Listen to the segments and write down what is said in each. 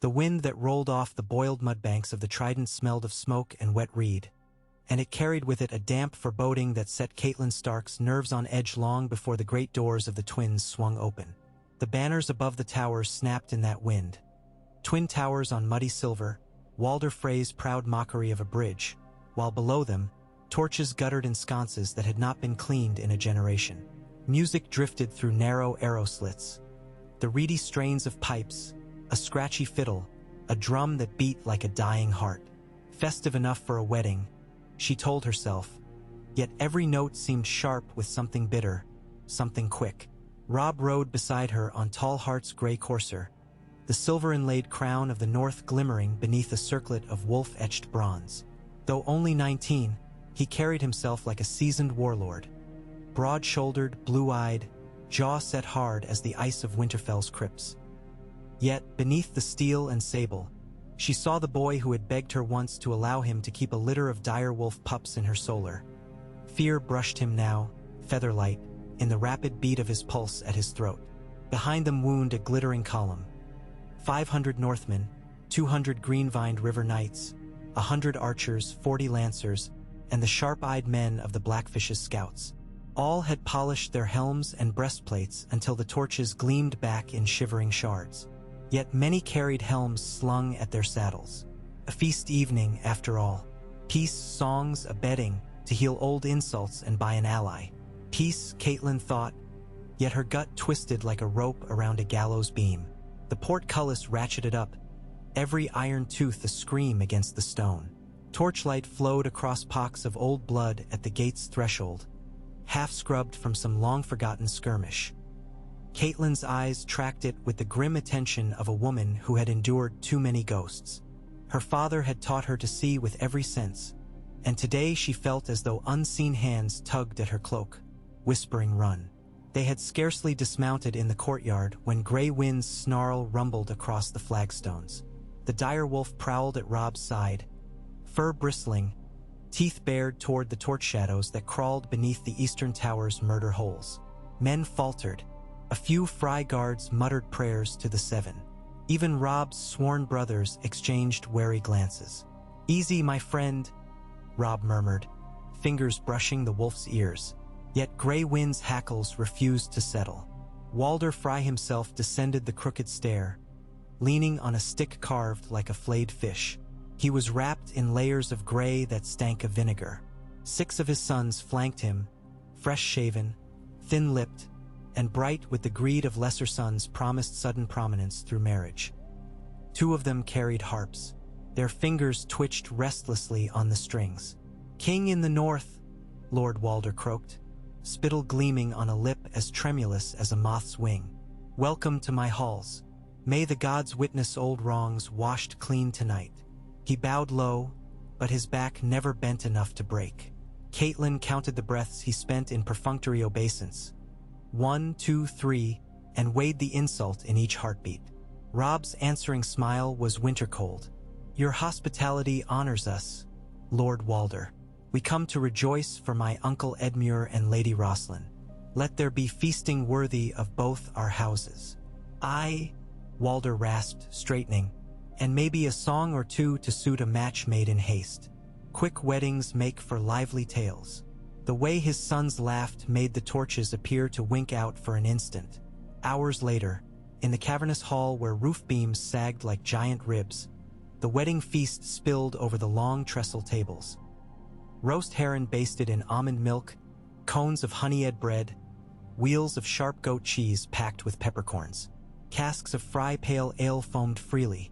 The wind that rolled off the boiled mudbanks of the Trident smelled of smoke and wet reed, and it carried with it a damp foreboding that set Catelyn Stark's nerves on edge long before the great doors of the twins swung open. The banners above the towers snapped in that wind. Twin towers on muddy silver, Walder Frey's proud mockery of a bridge, while below them, torches guttered in sconces that had not been cleaned in a generation. Music drifted through narrow arrow slits. The reedy strains of pipes, a scratchy fiddle, a drum that beat like a dying heart. Festive enough for a wedding, she told herself, yet every note seemed sharp with something bitter, something quick. Robb rode beside her on Tall Heart's gray courser, the silver-inlaid crown of the north glimmering beneath a circlet of wolf-etched bronze. Though only 19, he carried himself like a seasoned warlord, broad-shouldered, blue-eyed, jaw set hard as the ice of Winterfell's crypts. Yet, beneath the steel and sable, she saw the boy who had begged her once to allow him to keep a litter of dire wolf pups in her solar. Fear brushed him now, featherlight, in the rapid beat of his pulse at his throat. Behind them wound a glittering column. 500 Northmen, 200 green-vined river knights, 100 archers, 40 lancers, and the sharp-eyed men of the Blackfish's scouts. All had polished their helms and breastplates until the torches gleamed back in shivering shards. Yet many carried helms slung at their saddles. A feast evening, after all. Peace, songs, a bedding, to heal old insults and buy an ally. Peace, Catelyn thought, yet her gut twisted like a rope around a gallows beam. The portcullis ratcheted up, every iron tooth a scream against the stone. Torchlight flowed across pocks of old blood at the gate's threshold, half-scrubbed from some long-forgotten skirmish. Catelyn's eyes tracked it with the grim attention of a woman who had endured too many ghosts. Her father had taught her to see with every sense, and today she felt as though unseen hands tugged at her cloak, whispering run. They had scarcely dismounted in the courtyard when Grey Wind's snarl rumbled across the flagstones. The dire wolf prowled at Robb's side, fur bristling, teeth bared toward the torch shadows that crawled beneath the eastern tower's murder holes. Men faltered. A few Frey guards muttered prayers to the Seven. Even Robb's sworn brothers exchanged wary glances. "Easy, my friend," Robb murmured, fingers brushing the wolf's ears. Yet Grey Wind's hackles refused to settle. Walder Frey himself descended the crooked stair, leaning on a stick carved like a flayed fish. He was wrapped in layers of gray that stank of vinegar. 6 of his sons flanked him, fresh-shaven, thin-lipped, and bright with the greed of lesser sons promised sudden prominence through marriage. 2 of them carried harps. Their fingers twitched restlessly on the strings. "King in the north," Lord Walder croaked, spittle gleaming on a lip as tremulous as a moth's wing. "Welcome to my halls. May the gods witness old wrongs washed clean tonight." He bowed low, but his back never bent enough to break. Catelyn counted the breaths he spent in perfunctory obeisance. 1, 2, 3, and weighed the insult in each heartbeat. Robb's answering smile was winter cold. "Your hospitality honors us, Lord Walder. We come to rejoice for my Uncle Edmure and Lady Roslyn. Let there be feasting worthy of both our houses." "Aye," Walder rasped, straightening, "and maybe a song or two to suit a match made in haste. Quick weddings make for lively tales." The way his sons laughed made the torches appear to wink out for an instant. Hours later, in the cavernous hall where roof beams sagged like giant ribs, the wedding feast spilled over the long trestle tables. Roast heron basted in almond milk, cones of honey-ed bread, wheels of sharp goat cheese packed with peppercorns. Casks of Frey pale ale foamed freely,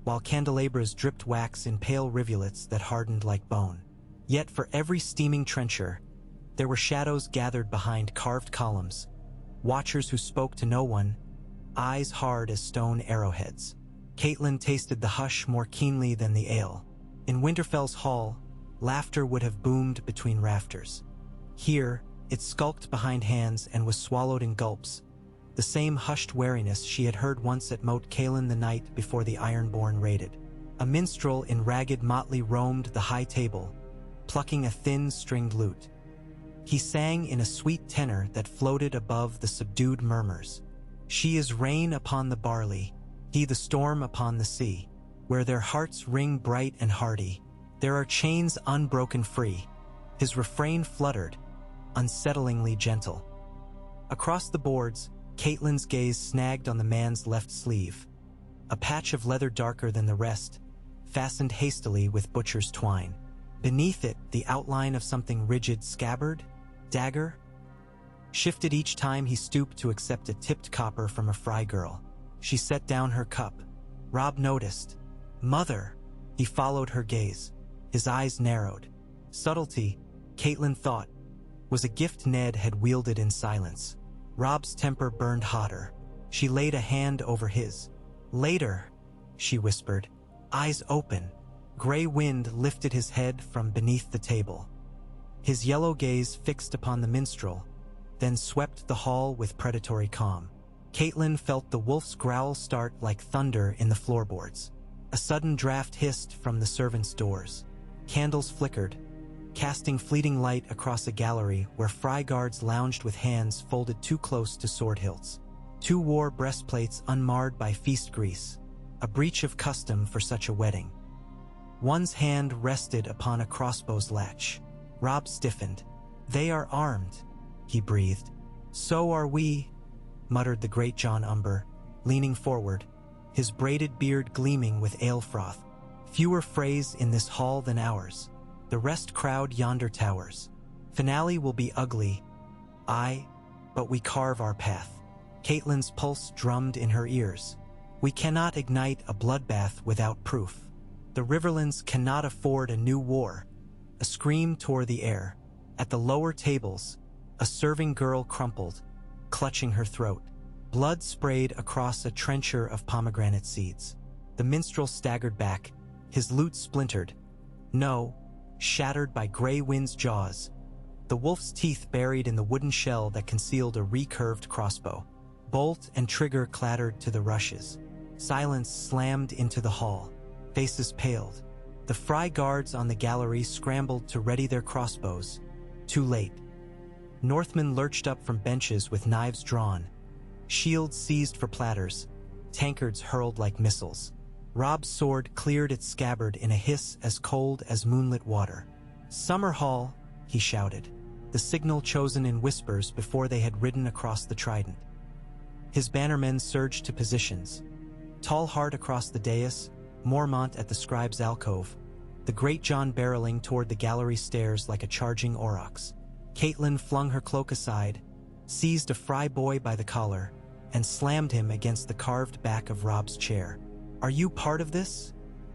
while candelabras dripped wax in pale rivulets that hardened like bone. Yet for every steaming trencher, there were shadows gathered behind carved columns, watchers who spoke to no one, eyes hard as stone arrowheads. Catelyn tasted the hush more keenly than the ale. In Winterfell's hall, laughter would have boomed between rafters. Here, it skulked behind hands and was swallowed in gulps, the same hushed wariness she had heard once at Moat Cailin the night before the Ironborn raided. A minstrel in ragged motley roamed the high table, plucking a thin stringed lute. He sang in a sweet tenor that floated above the subdued murmurs. "She is rain upon the barley," he He the storm upon the sea, where their hearts ring bright and hearty, there are chains unbroken free. His refrain fluttered, unsettlingly gentle. Across the boards, Catelyn's gaze snagged on the man's left sleeve, a patch of leather darker than the rest, fastened hastily with butcher's twine. Beneath it, the outline of something rigid, scabbard, dagger, shifted each time he stooped to accept a tipped copper from a fry girl. She set down her cup. Robb noticed. "Mother!" He followed her gaze. His eyes narrowed. Subtlety, Catelyn thought, was a gift Ned had wielded in silence. Robb's temper burned hotter. She laid a hand over his. "Later," she whispered, eyes open. Gray wind lifted his head from beneath the table. His yellow gaze fixed upon the minstrel, then swept the hall with predatory calm. Catelyn felt the wolf's growl start like thunder in the floorboards. A sudden draft hissed from the servants' doors. Candles flickered, casting fleeting light across a gallery where fry guards lounged with hands folded too close to sword hilts. Two wore breastplates unmarred by feast grease, a breach of custom for such a wedding. One's hand rested upon a crossbow's latch. Robb stiffened. "They are armed," he breathed. "So are we," muttered the great John Umber, leaning forward, his braided beard gleaming with ale froth. "Fewer Freys in this hall than ours. The rest crowd yonder towers. Finale will be ugly. Aye, but we carve our path." Catelyn's pulse drummed in her ears. "We cannot ignite a bloodbath without proof. The Riverlands cannot afford a new war." A scream tore the air. At the lower tables, a serving girl crumpled, clutching her throat. Blood sprayed across a trencher of pomegranate seeds. The minstrel staggered back, his lute splintered. No, shattered by Grey Wind's jaws. The wolf's teeth buried in the wooden shell that concealed a recurved crossbow. Bolt and trigger clattered to the rushes. Silence slammed into the hall. Faces paled. The fry guards on the gallery scrambled to ready their crossbows. Too late. Northmen lurched up from benches with knives drawn. Shields seized for platters. Tankards hurled like missiles. Robb's sword cleared its scabbard in a hiss as cold as moonlit water. "Summer Hall," he shouted, the signal chosen in whispers before they had ridden across the trident. His bannermen surged to positions. Tallheart across the dais, Mormont at the scribe's alcove, the great John barreling toward the gallery stairs like a charging aurochs. Catelyn flung her cloak aside, seized a fry boy by the collar, and slammed him against the carved back of Robb's chair. "Are you part of this?"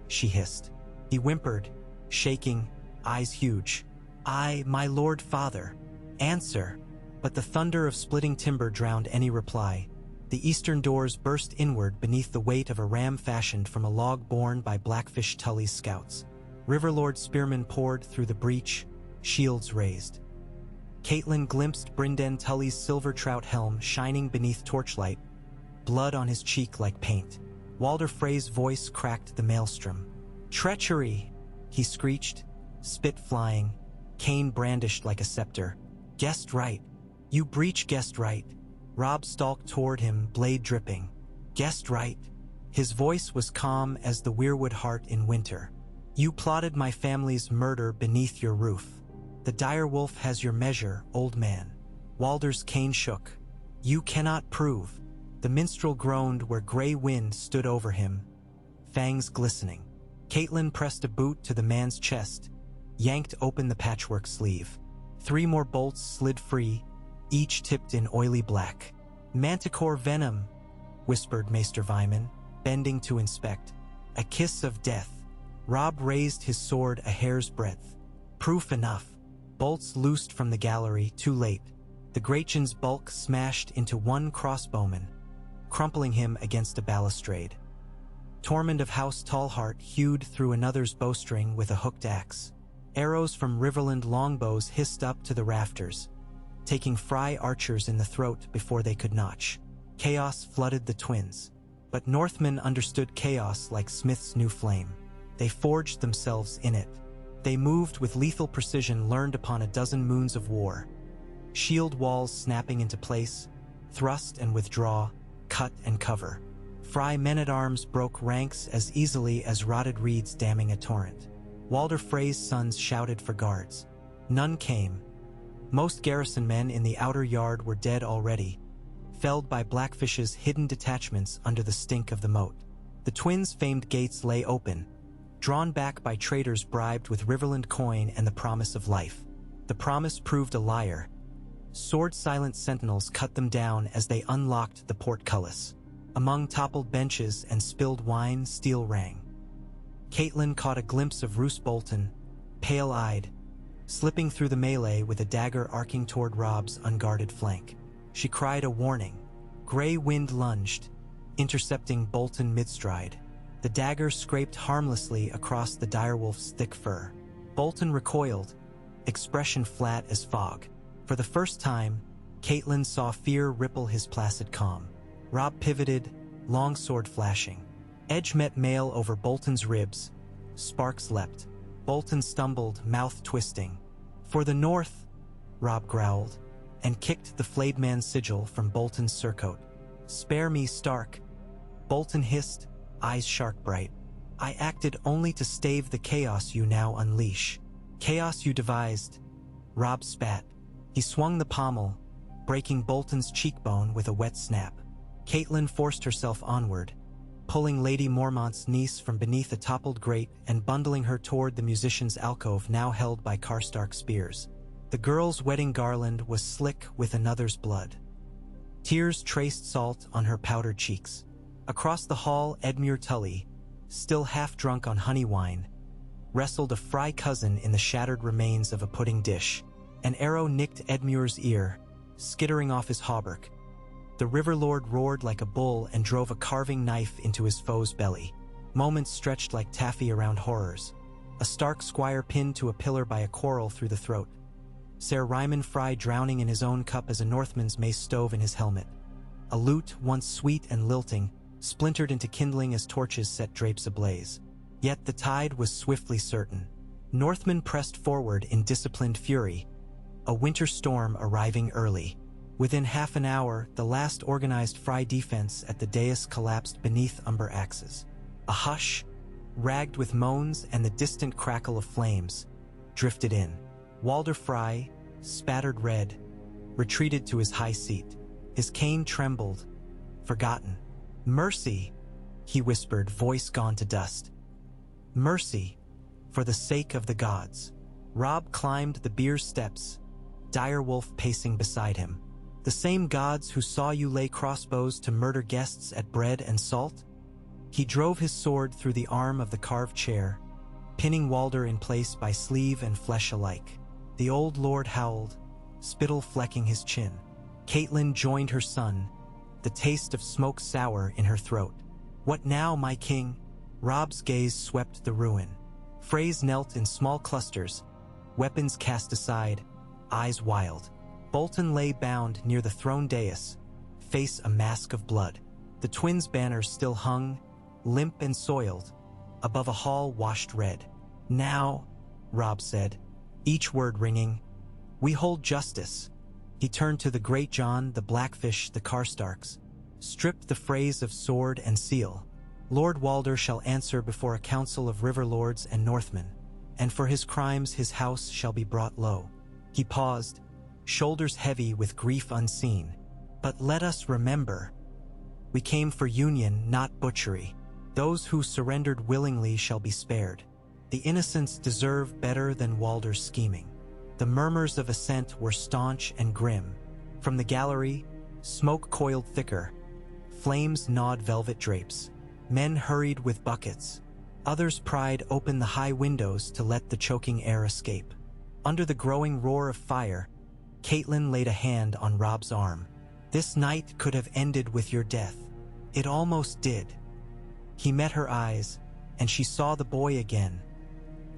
she hissed. He whimpered, shaking, eyes huge. "I, my lord father. Answer." But the thunder of splitting timber drowned any reply. The eastern doors burst inward beneath the weight of a ram fashioned from a log borne by Blackfish Tully's scouts. Riverlord spearmen poured through the breach, shields raised. Catelyn glimpsed Brynden Tully's silver trout helm shining beneath torchlight, blood on his cheek like paint. Walder Frey's voice cracked the maelstrom. "Treachery!" he screeched, spit flying, cane brandished like a scepter. "Guessed right. You breach guessed right." Robb stalked toward him, blade dripping. "Guessed right." His voice was calm as the weirwood heart in winter. "You plotted my family's murder beneath your roof. The direwolf has your measure, old man." Walder's cane shook. "You cannot prove." The minstrel groaned where Grey Wind stood over him, fangs glistening. Catelyn pressed a boot to the man's chest, yanked open the patchwork sleeve. 3 more bolts slid free, each tipped in oily black. "Manticore venom," whispered Maester Vyman, bending to inspect. "A kiss of death." Robb raised his sword a hair's breadth. "Proof enough." Bolts loosed from the gallery, too late. The Gretchen's bulk smashed into one crossbowman, crumpling him against a balustrade. Tormund of House Tallheart hewed through another's bowstring with a hooked axe. Arrows from Riverland longbows hissed up to the rafters, taking fry archers in the throat before they could notch. Chaos flooded the twins. But Northmen understood chaos like Smith's new flame. They forged themselves in it. They moved with lethal precision learned upon a dozen moons of war. Shield walls snapping into place, thrust and withdraw, cut and cover. Frey men-at-arms broke ranks as easily as rotted reeds damming a torrent. Walder Frey's sons shouted for guards. None came. Most garrison men in the outer yard were dead already, felled by Blackfish's hidden detachments under the stink of the moat. The twins' famed gates lay open, drawn back by traitors bribed with Riverland coin and the promise of life. The promise proved a liar. Sword-silent sentinels cut them down as they unlocked the portcullis. Among toppled benches and spilled wine, steel rang. Catelyn caught a glimpse of Roose Bolton, pale-eyed, slipping through the melee with a dagger arcing toward Robb's unguarded flank. She cried a warning. Grey wind lunged, intercepting Bolton mid-stride. The dagger scraped harmlessly across the direwolf's thick fur. Bolton recoiled, expression flat as fog. For the first time, Catelyn saw fear ripple his placid calm. Robb pivoted, longsword flashing. Edge met mail over Bolton's ribs. Sparks leapt. Bolton stumbled, mouth twisting. For the north, Robb growled, and kicked the flayed man's sigil from Bolton's surcoat. Spare me, Stark. Bolton hissed, eyes shark bright. I acted only to stave the chaos you now unleash. Chaos you devised. Robb spat. He swung the pommel, breaking Bolton's cheekbone with a wet snap. Catelyn forced herself onward, pulling Lady Mormont's niece from beneath a toppled grate and bundling her toward the musician's alcove now held by Karstark spears. The girl's wedding garland was slick with another's blood. Tears traced salt on her powdered cheeks. Across the hall, Edmure Tully, still half-drunk on honey wine, wrestled a Frey cousin in the shattered remains of a pudding dish. An arrow nicked Edmure's ear, skittering off his hauberk. The River Lord roared like a bull and drove a carving knife into his foe's belly. Moments stretched like taffy around horrors. A Stark squire pinned to a pillar by a quarrel through the throat. Ser Ryman Frey drowning in his own cup as a Northman's mace stove in his helmet. A lute, once sweet and lilting, splintered into kindling as torches set drapes ablaze. Yet the tide was swiftly certain. Northmen pressed forward in disciplined fury, a winter storm arriving early. Within half an hour, the last organized Frey defense at the dais collapsed beneath umber axes. A hush, ragged with moans and the distant crackle of flames, drifted in. Walder Frey, spattered red, retreated to his high seat. His cane trembled, forgotten. "Mercy," he whispered, voice gone to dust. "Mercy, for the sake of the gods." Robb climbed the bier steps, Direwolf pacing beside him. "The same gods who saw you lay crossbows to murder guests at bread and salt?" He drove his sword through the arm of the carved chair, pinning Walder in place by sleeve and flesh alike. The old lord howled, spittle flecking his chin. Catelyn joined her son, the taste of smoke sour in her throat. "What now, my king?" Robb's gaze swept the ruin. Freys knelt in small clusters, weapons cast aside, eyes wild. Bolton lay bound near the throne dais, face a mask of blood. The twins' banners still hung, limp and soiled, above a hall washed red. "Now," Robb said, each word ringing, "we hold justice." He turned to the Great John, the Blackfish, the Karstarks, stripped the Freys of sword and seal. "Lord Walder shall answer before a council of river lords and Northmen, and for his crimes his house shall be brought low." He paused, shoulders heavy with grief unseen. "But let us remember, we came for union, not butchery. Those who surrendered willingly shall be spared. The innocents deserve better than Walder's scheming." The murmurs of assent were staunch and grim. From the gallery, smoke coiled thicker. Flames gnawed velvet drapes. Men hurried with buckets. Others pried open the high windows to let the choking air escape. Under the growing roar of fire, Catelyn laid a hand on Robb's arm. "This night could have ended with your death. It almost did." He met her eyes, and she saw the boy again,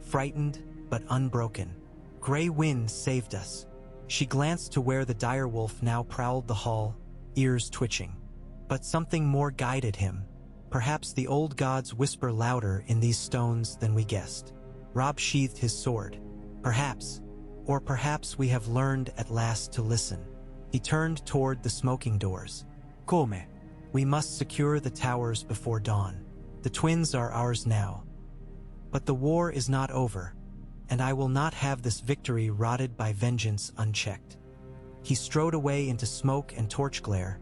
frightened but unbroken. "Grey wind saved us." She glanced to where the direwolf now prowled the hall, ears twitching. But something more guided him. Perhaps the old gods whisper louder in these stones than we guessed. Robb sheathed his sword. Perhaps, or perhaps we have learned at last to listen. He turned toward the smoking doors. "Come," We must secure the towers before dawn. The twins are ours now. But the war is not over, and I will not have this victory rotted by vengeance unchecked." He strode away into smoke and torch glare,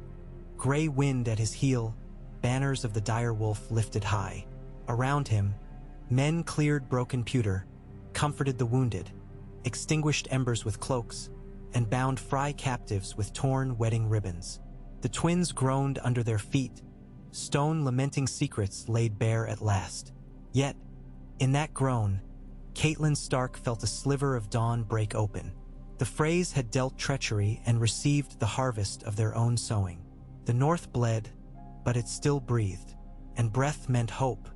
gray wind at his heel, banners of the dire wolf lifted high. Around him, men cleared broken pewter, comforted the wounded, extinguished embers with cloaks, and bound Frey captives with torn wedding ribbons. The twins groaned under their feet, stone lamenting secrets laid bare at last. Yet, in that groan, Catelyn Stark felt a sliver of dawn break open. The Freys had dealt treachery and received the harvest of their own sowing. The north bled, but it still breathed, and breath meant hope.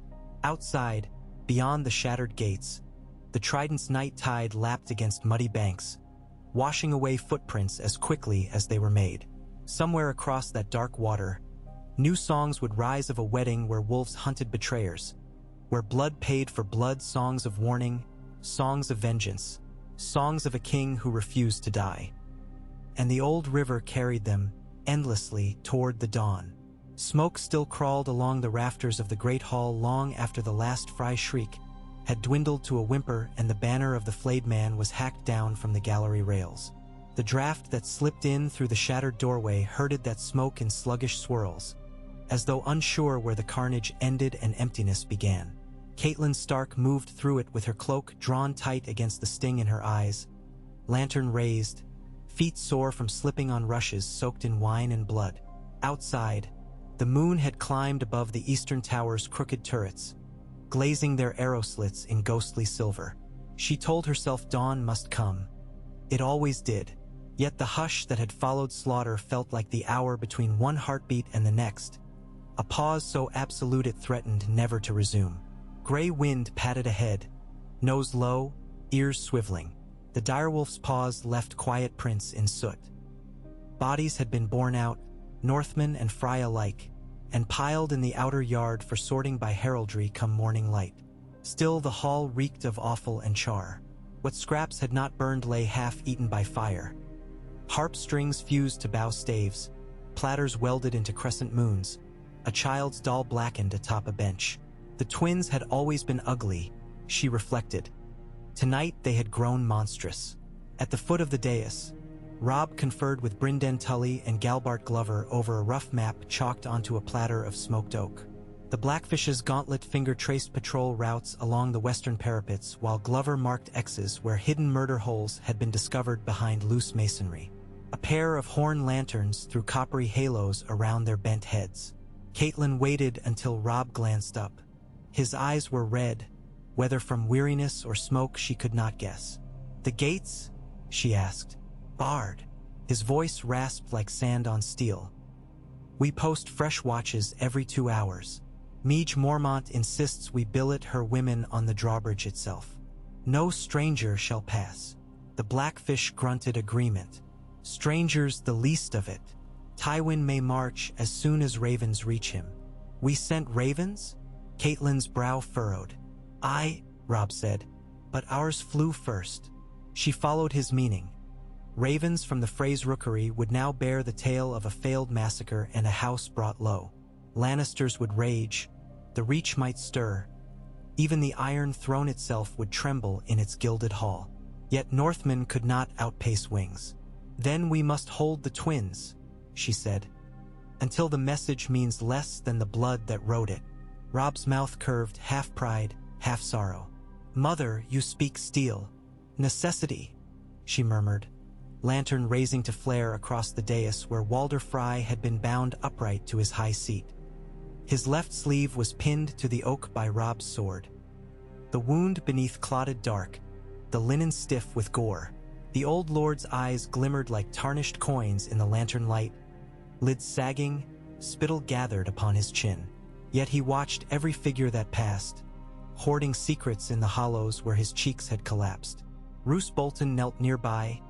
Outside, beyond the shattered gates, the Trident's night tide lapped against muddy banks, washing away footprints as quickly as they were made. Somewhere across that dark water, new songs would rise of a wedding where wolves hunted betrayers, where blood paid for blood, songs of warning, songs of vengeance, songs of a king who refused to die. And the old river carried them endlessly toward the dawn. Smoke still crawled along the rafters of the great hall long after the last Frey shriek had dwindled to a whimper and the banner of the flayed man was hacked down from the gallery rails. The draft that slipped in through the shattered doorway herded that smoke in sluggish swirls, as though unsure where the carnage ended and emptiness began. Catelyn Stark moved through it with her cloak drawn tight against the sting in her eyes, lantern raised, feet sore from slipping on rushes soaked in wine and blood. Outside, the moon had climbed above the eastern tower's crooked turrets, glazing their arrow slits in ghostly silver. She told herself dawn must come. It always did. Yet the hush that had followed slaughter felt like the hour between one heartbeat and the next, a pause so absolute it threatened never to resume. Gray wind patted ahead, nose low, ears swiveling. The direwolf's paws left quiet prints in soot. Bodies had been borne out, Northmen and Frey alike, and piled in the outer yard for sorting by heraldry come morning light. Still the hall reeked of offal and char. What scraps had not burned lay half-eaten by fire. Harp strings fused to bow staves, platters welded into crescent moons, a child's doll blackened atop a bench. The twins had always been ugly, she reflected. Tonight they had grown monstrous. At the foot of the dais, Robb conferred with Brynden Tully and Galbart Glover over a rough map chalked onto a platter of smoked oak. The Blackfish's gauntlet finger traced patrol routes along the western parapets, while Glover marked X's where hidden murder holes had been discovered behind loose masonry. A pair of horn lanterns threw coppery halos around their bent heads. Catelyn waited until Robb glanced up. His eyes were red, whether from weariness or smoke she could not guess. "The gates?" she asked. "Barred." His voice rasped like sand on steel. "We post fresh watches every 2 hours. Meage Mormont insists we billet her women on the drawbridge itself. No stranger shall pass." The Blackfish grunted agreement. "Strangers the least of it. Tywin may march as soon as ravens reach him." "We sent ravens?" Catelyn's brow furrowed. "Aye," Robb said, "but ours flew first." She followed his meaning. Ravens from the Freys rookery would now bear the tale of a failed massacre and a house brought low. Lannisters would rage, the Reach might stir. Even the Iron Throne itself would tremble in its gilded hall. Yet Northmen could not outpace wings. "Then we must hold the twins," she said, "until the message means less than the blood that wrote it." Robb's mouth curved, half pride, half sorrow. "Mother, you speak steel." "Necessity," she murmured, lantern raising to flare across the dais where Walder Frey had been bound upright to his high seat. His left sleeve was pinned to the oak by Robb's sword. The wound beneath clotted dark, the linen stiff with gore. The old lord's eyes glimmered like tarnished coins in the lantern light, lids sagging, spittle gathered upon his chin. Yet he watched every figure that passed, hoarding secrets in the hollows where his cheeks had collapsed. Roose Bolton knelt nearby,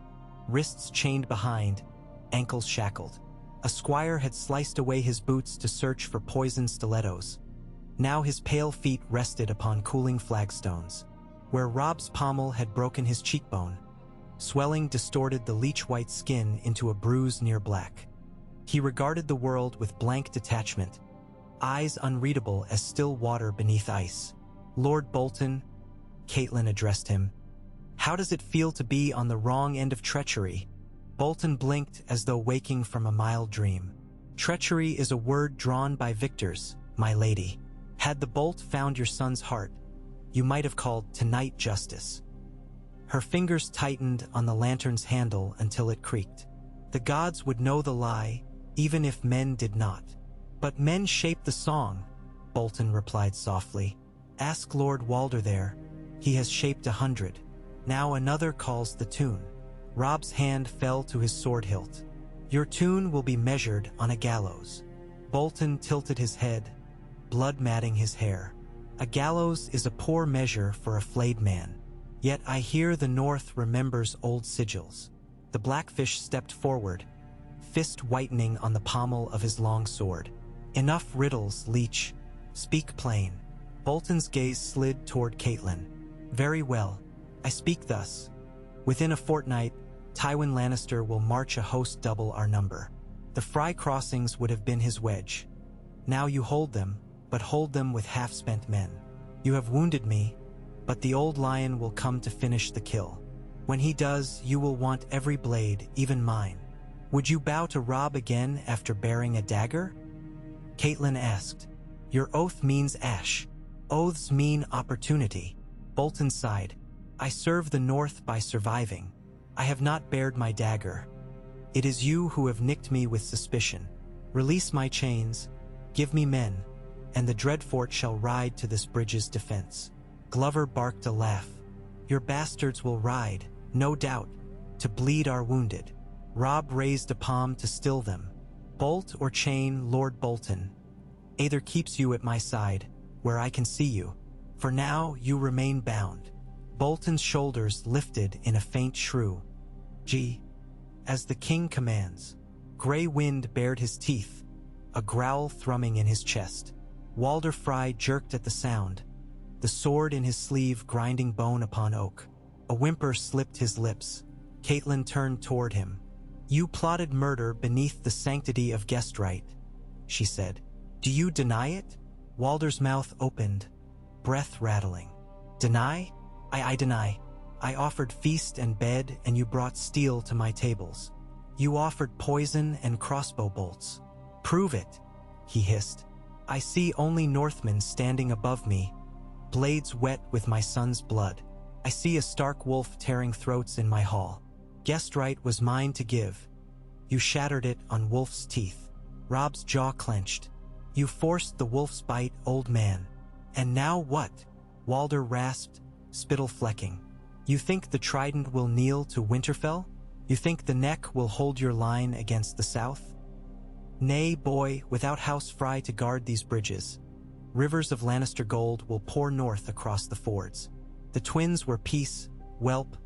wrists chained behind, ankles shackled. A squire had sliced away his boots to search for poisoned stilettos. Now his pale feet rested upon cooling flagstones. Where Robb's pommel had broken his cheekbone, swelling distorted the leech-white skin into a bruise near black. He regarded the world with blank detachment, eyes unreadable as still water beneath ice. "Lord Bolton," Catelyn addressed him, "how does it feel to be on the wrong end of treachery?" Bolton blinked as though waking from a mild dream. "Treachery is a word drawn by victors, my lady. Had the bolt found your son's heart, you might have called tonight justice." Her fingers tightened on the lantern's handle until it creaked. "The gods would know the lie, even if men did not." "But men shape the song," Bolton replied softly. "Ask Lord Walder there. He has shaped 100. Now another calls the tune." Robb's hand fell to his sword hilt. "Your tune will be measured on a gallows." Bolton tilted his head, blood matting his hair. "A gallows is a poor measure for a flayed man. Yet I hear the North remembers old sigils." The Blackfish stepped forward, fist whitening on the pommel of his long sword. "Enough riddles, leech. Speak plain." Bolton's gaze slid toward Catelyn. "Very well. I speak thus. Within a fortnight, Tywin Lannister will march a host double our number." The Frey crossings would have been his wedge. "Now you hold them, but hold them with half-spent men. You have wounded me, but the old lion will come to finish the kill. When he does, you will want every blade, even mine. Would you bow to Robb again after bearing a dagger?" Catelyn asked. "Your oath means ash. Oaths mean opportunity." Bolton sighed. "I serve the North by surviving. I have not bared my dagger. It is you who have nicked me with suspicion. Release my chains, give me men, and the Dreadfort shall ride to this bridge's defense." Glover barked a laugh. "Your bastards will ride, no doubt, to bleed our wounded." Robb raised a palm to still them. "Bolt or chain, Lord Bolton. Either keeps you at my side, where I can see you. For now, you remain bound." Bolton's shoulders lifted in a faint shrew. "Gee, as the king commands." Gray wind bared his teeth, a growl thrumming in his chest. Walder Frey jerked at the sound, the sword in his sleeve grinding bone upon oak. A whimper slipped his lips. Catelyn turned toward him. "You plotted murder beneath the sanctity of guest right," she said. "Do you deny it?" Walder's mouth opened, breath rattling. "Deny? I deny. I offered feast and bed, and you brought steel to my tables. You offered poison and crossbow bolts. Prove it," he hissed. "I see only Northmen standing above me, blades wet with my son's blood. I see a stark wolf tearing throats in my hall. Guest right was mine to give. You shattered it on wolf's teeth." Robb's jaw clenched. "You forced the wolf's bite, old man. And now what?" Walder rasped, spittle flecking. "You think the trident will kneel to Winterfell? You think the neck will hold your line against the south? Nay, boy, without House Frey to guard these bridges, rivers of Lannister gold will pour north across the fords. The twins were peace, whelp,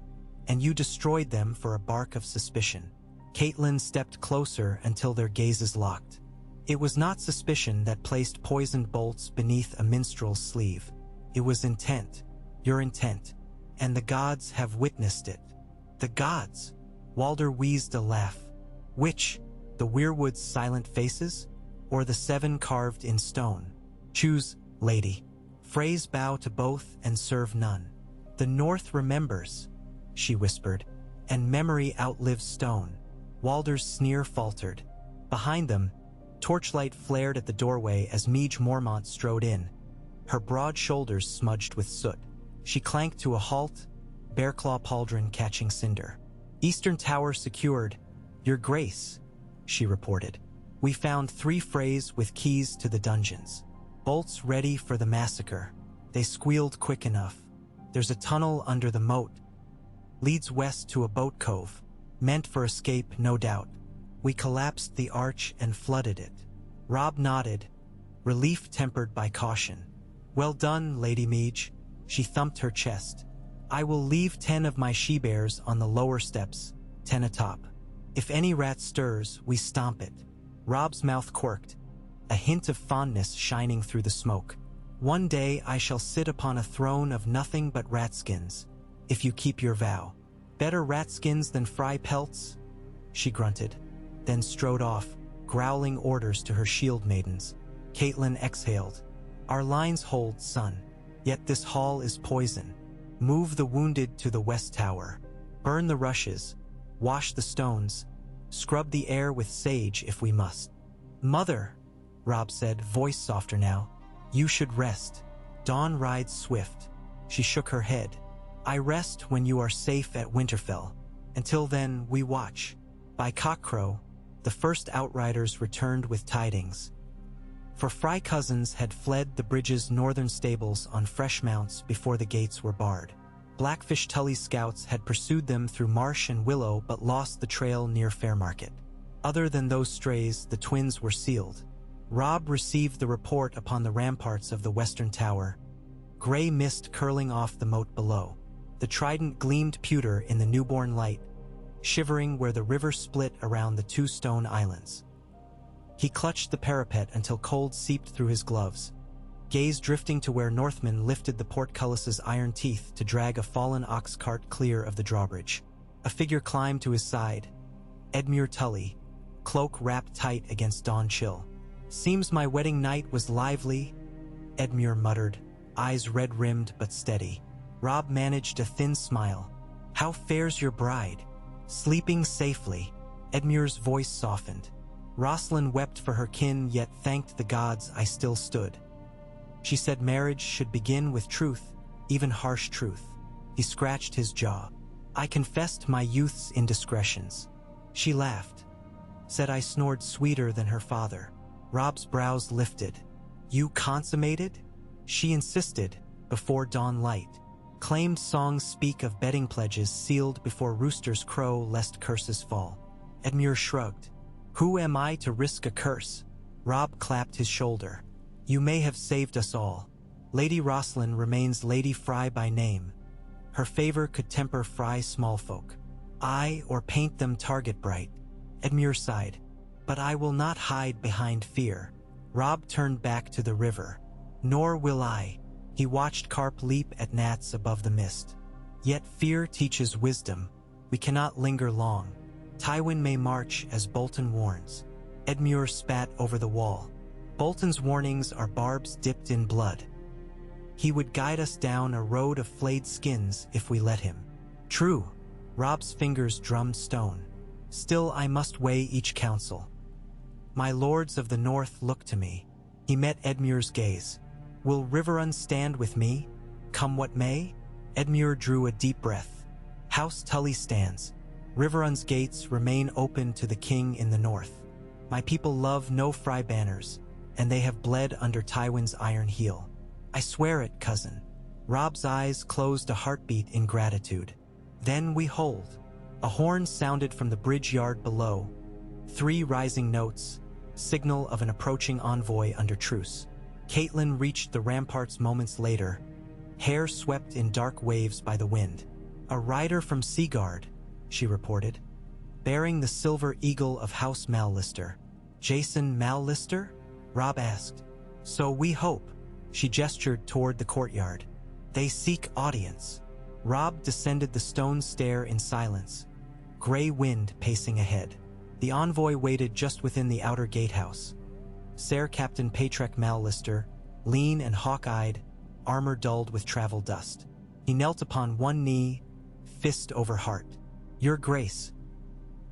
and you destroyed them for a bark of suspicion." Catelyn stepped closer until their gazes locked. It was not suspicion that placed poisoned bolts beneath a minstrel's sleeve. It was intent, your intent, and the gods have witnessed it. "The gods?" Walder wheezed a laugh. "Which, the weirwood's silent faces, or the 7 carved in stone? Choose, lady." Freys bow to both and serve none. "The North remembers," she whispered, "and memory outlives stone." Walder's sneer faltered. Behind them, torchlight flared at the doorway as Meage Mormont strode in, her broad shoulders smudged with soot. She clanked to a halt, Bearclaw pauldron catching cinder. "Eastern Tower secured, Your Grace," she reported. "We found 3 Freys with keys to the dungeons. Bolts ready for the massacre. They squealed quick enough. There's a tunnel under the moat. Leads west to a boat cove. Meant for escape, no doubt. We collapsed the arch and flooded it." Robb nodded, relief tempered by caution. "Well done, Lady Meage." She thumped her chest. "I will leave 10 of my she-bears on the lower steps, 10 atop. If any rat stirs, we stomp it." Robb's mouth quirked, a hint of fondness shining through the smoke. "One day I shall sit upon a throne of nothing but ratskins, if you keep your vow." "Better ratskins than Frey pelts?" she grunted, then strode off, growling orders to her shield maidens. Catelyn exhaled. Our lines hold, son. Yet this hall is poison. Move the wounded to the west tower. Burn the rushes. Wash the stones. Scrub the air with sage if we must. Mother, Robb said, voice softer now. You should rest. Dawn rides swift. She shook her head. I rest when you are safe at Winterfell. Until then, we watch. By cockcrow, the first outriders returned with tidings. For Frey cousins had fled the bridge's northern stables on fresh mounts before the gates were barred. Blackfish Tully's scouts had pursued them through marsh and willow but lost the trail near Fairmarket. Other than those strays, the twins were sealed. Robb received the report upon the ramparts of the western tower. Gray mist curling off the moat below. The trident gleamed pewter in the newborn light, shivering where the river split around the two stone islands. He clutched the parapet until cold seeped through his gloves, gaze drifting to where Northmen lifted the portcullis's iron teeth to drag a fallen ox cart clear of the drawbridge. A figure climbed to his side. Edmure Tully, cloak wrapped tight against dawn chill. Seems my wedding night was lively, Edmure muttered, eyes red-rimmed but steady. Robb managed a thin smile. How fares your bride? Sleeping safely. Edmure's voice softened. Rosalind wept for her kin, yet thanked the gods I still stood. She said marriage should begin with truth, even harsh truth. He scratched his jaw. I confessed my youth's indiscretions. She laughed. Said I snored sweeter than her father. Robb's brows lifted. You consummated? She insisted, before dawn light. Claimed songs speak of bedding pledges sealed before roosters crow lest curses fall. Edmure shrugged. Who am I to risk a curse? Robb clapped his shoulder. You may have saved us all. Lady Rosalind remains Lady Frey by name. Her favor could temper Frey smallfolk. Or paint them target bright. Edmure sighed. But I will not hide behind fear. Robb turned back to the river. Nor will I. He watched carp leap at gnats above the mist. Yet fear teaches wisdom. We cannot linger long. Tywin may march as Bolton warns. Edmure spat over the wall. Bolton's warnings are barbs dipped in blood. He would guide us down a road of flayed skins if we let him. True. Robb's fingers drummed stone. Still I must weigh each counsel. My lords of the north look to me. He met Edmure's gaze. Will Riverrun stand with me? Come what may? Edmure drew a deep breath. House Tully stands. Riverrun's gates remain open to the king in the north. My people love no Frey banners, and they have bled under Tywin's iron heel. I swear it, cousin. Robb's eyes closed a heartbeat in gratitude. Then we hold. A horn sounded from the bridge yard below. 3 rising notes, signal of an approaching envoy under truce. Catelyn reached the ramparts moments later, hair swept in dark waves by the wind. A rider from Seaguard, she reported, bearing the silver eagle of House Mallister. Jason Mallister? Robb asked. So we hope. She gestured toward the courtyard. They seek audience. Robb descended the stone stair in silence, gray wind pacing ahead. The envoy waited just within the outer gatehouse. Ser Captain Patrick Mallister, lean and hawk-eyed, armor dulled with travel dust. He knelt upon one knee, fist over heart. Your Grace.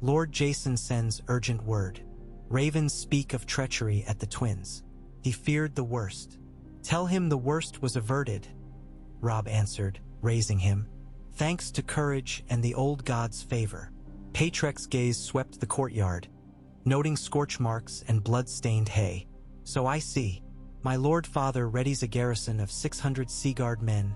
Lord Jason sends urgent word. Ravens speak of treachery at the twins. He feared the worst. Tell him the worst was averted, Robb answered, raising him. Thanks to courage and the old god's favor. Patrick's gaze swept the courtyard, noting scorch marks and blood-stained hay. So I see. My lord father readies a garrison of 600 Seaguard men,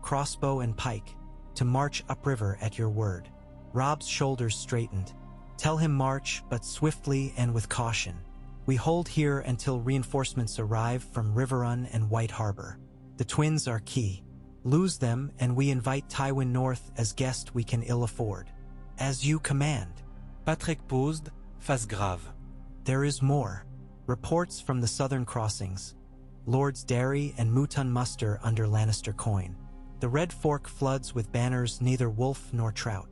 crossbow and pike, to march upriver at your word. Robb's shoulders straightened. Tell him march, but swiftly and with caution. We hold here until reinforcements arrive from Riverrun and White Harbor. The twins are key. Lose them, and we invite Tywin North as guest we can ill afford. As you command. Patrick paused, face grave. There is more. Reports from the southern crossings. Lords Derry and Mouton muster under Lannister coin. The Red Fork floods with banners neither wolf nor trout.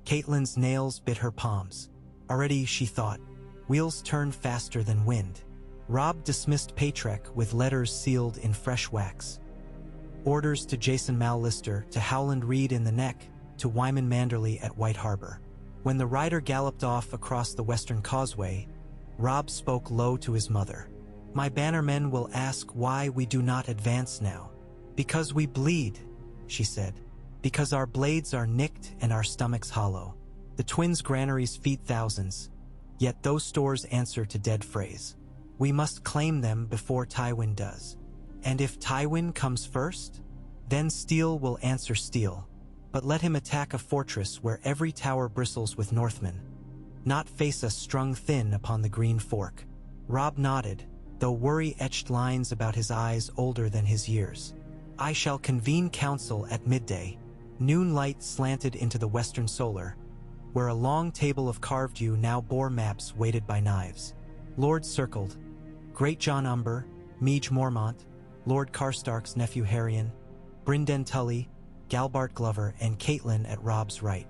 Catelyn's nails bit her palms. Already, she thought, Wheels turn faster than wind. Robb dismissed Paytrek with letters sealed in fresh wax. Orders to Jason Mallister, to Howland Reed in the neck, to Wyman Manderley at White Harbor. When the rider galloped off across the western causeway, Robb spoke low to his mother. "My bannermen will ask why we do not advance now. Because we bleed," she said. "Because our blades are nicked and our stomachs hollow. The twins' granaries feed thousands, yet those stores answer to dead Freys. We must claim them before Tywin does. And if Tywin comes first, then steel will answer steel. But let him attack a fortress where every tower bristles with Northmen, not face us strung thin upon the green fork." Robb nodded, though worry etched lines about his eyes older than his years. "I shall convene council at midday." Noon light slanted into the western solar, where a long table of carved yew now bore maps weighted by knives. Lords circled: Great John Umber, Meege Mormont, Lord Karstark's nephew Harrion, Brynden Tully, Galbart Glover, and Catelyn at Robb's right.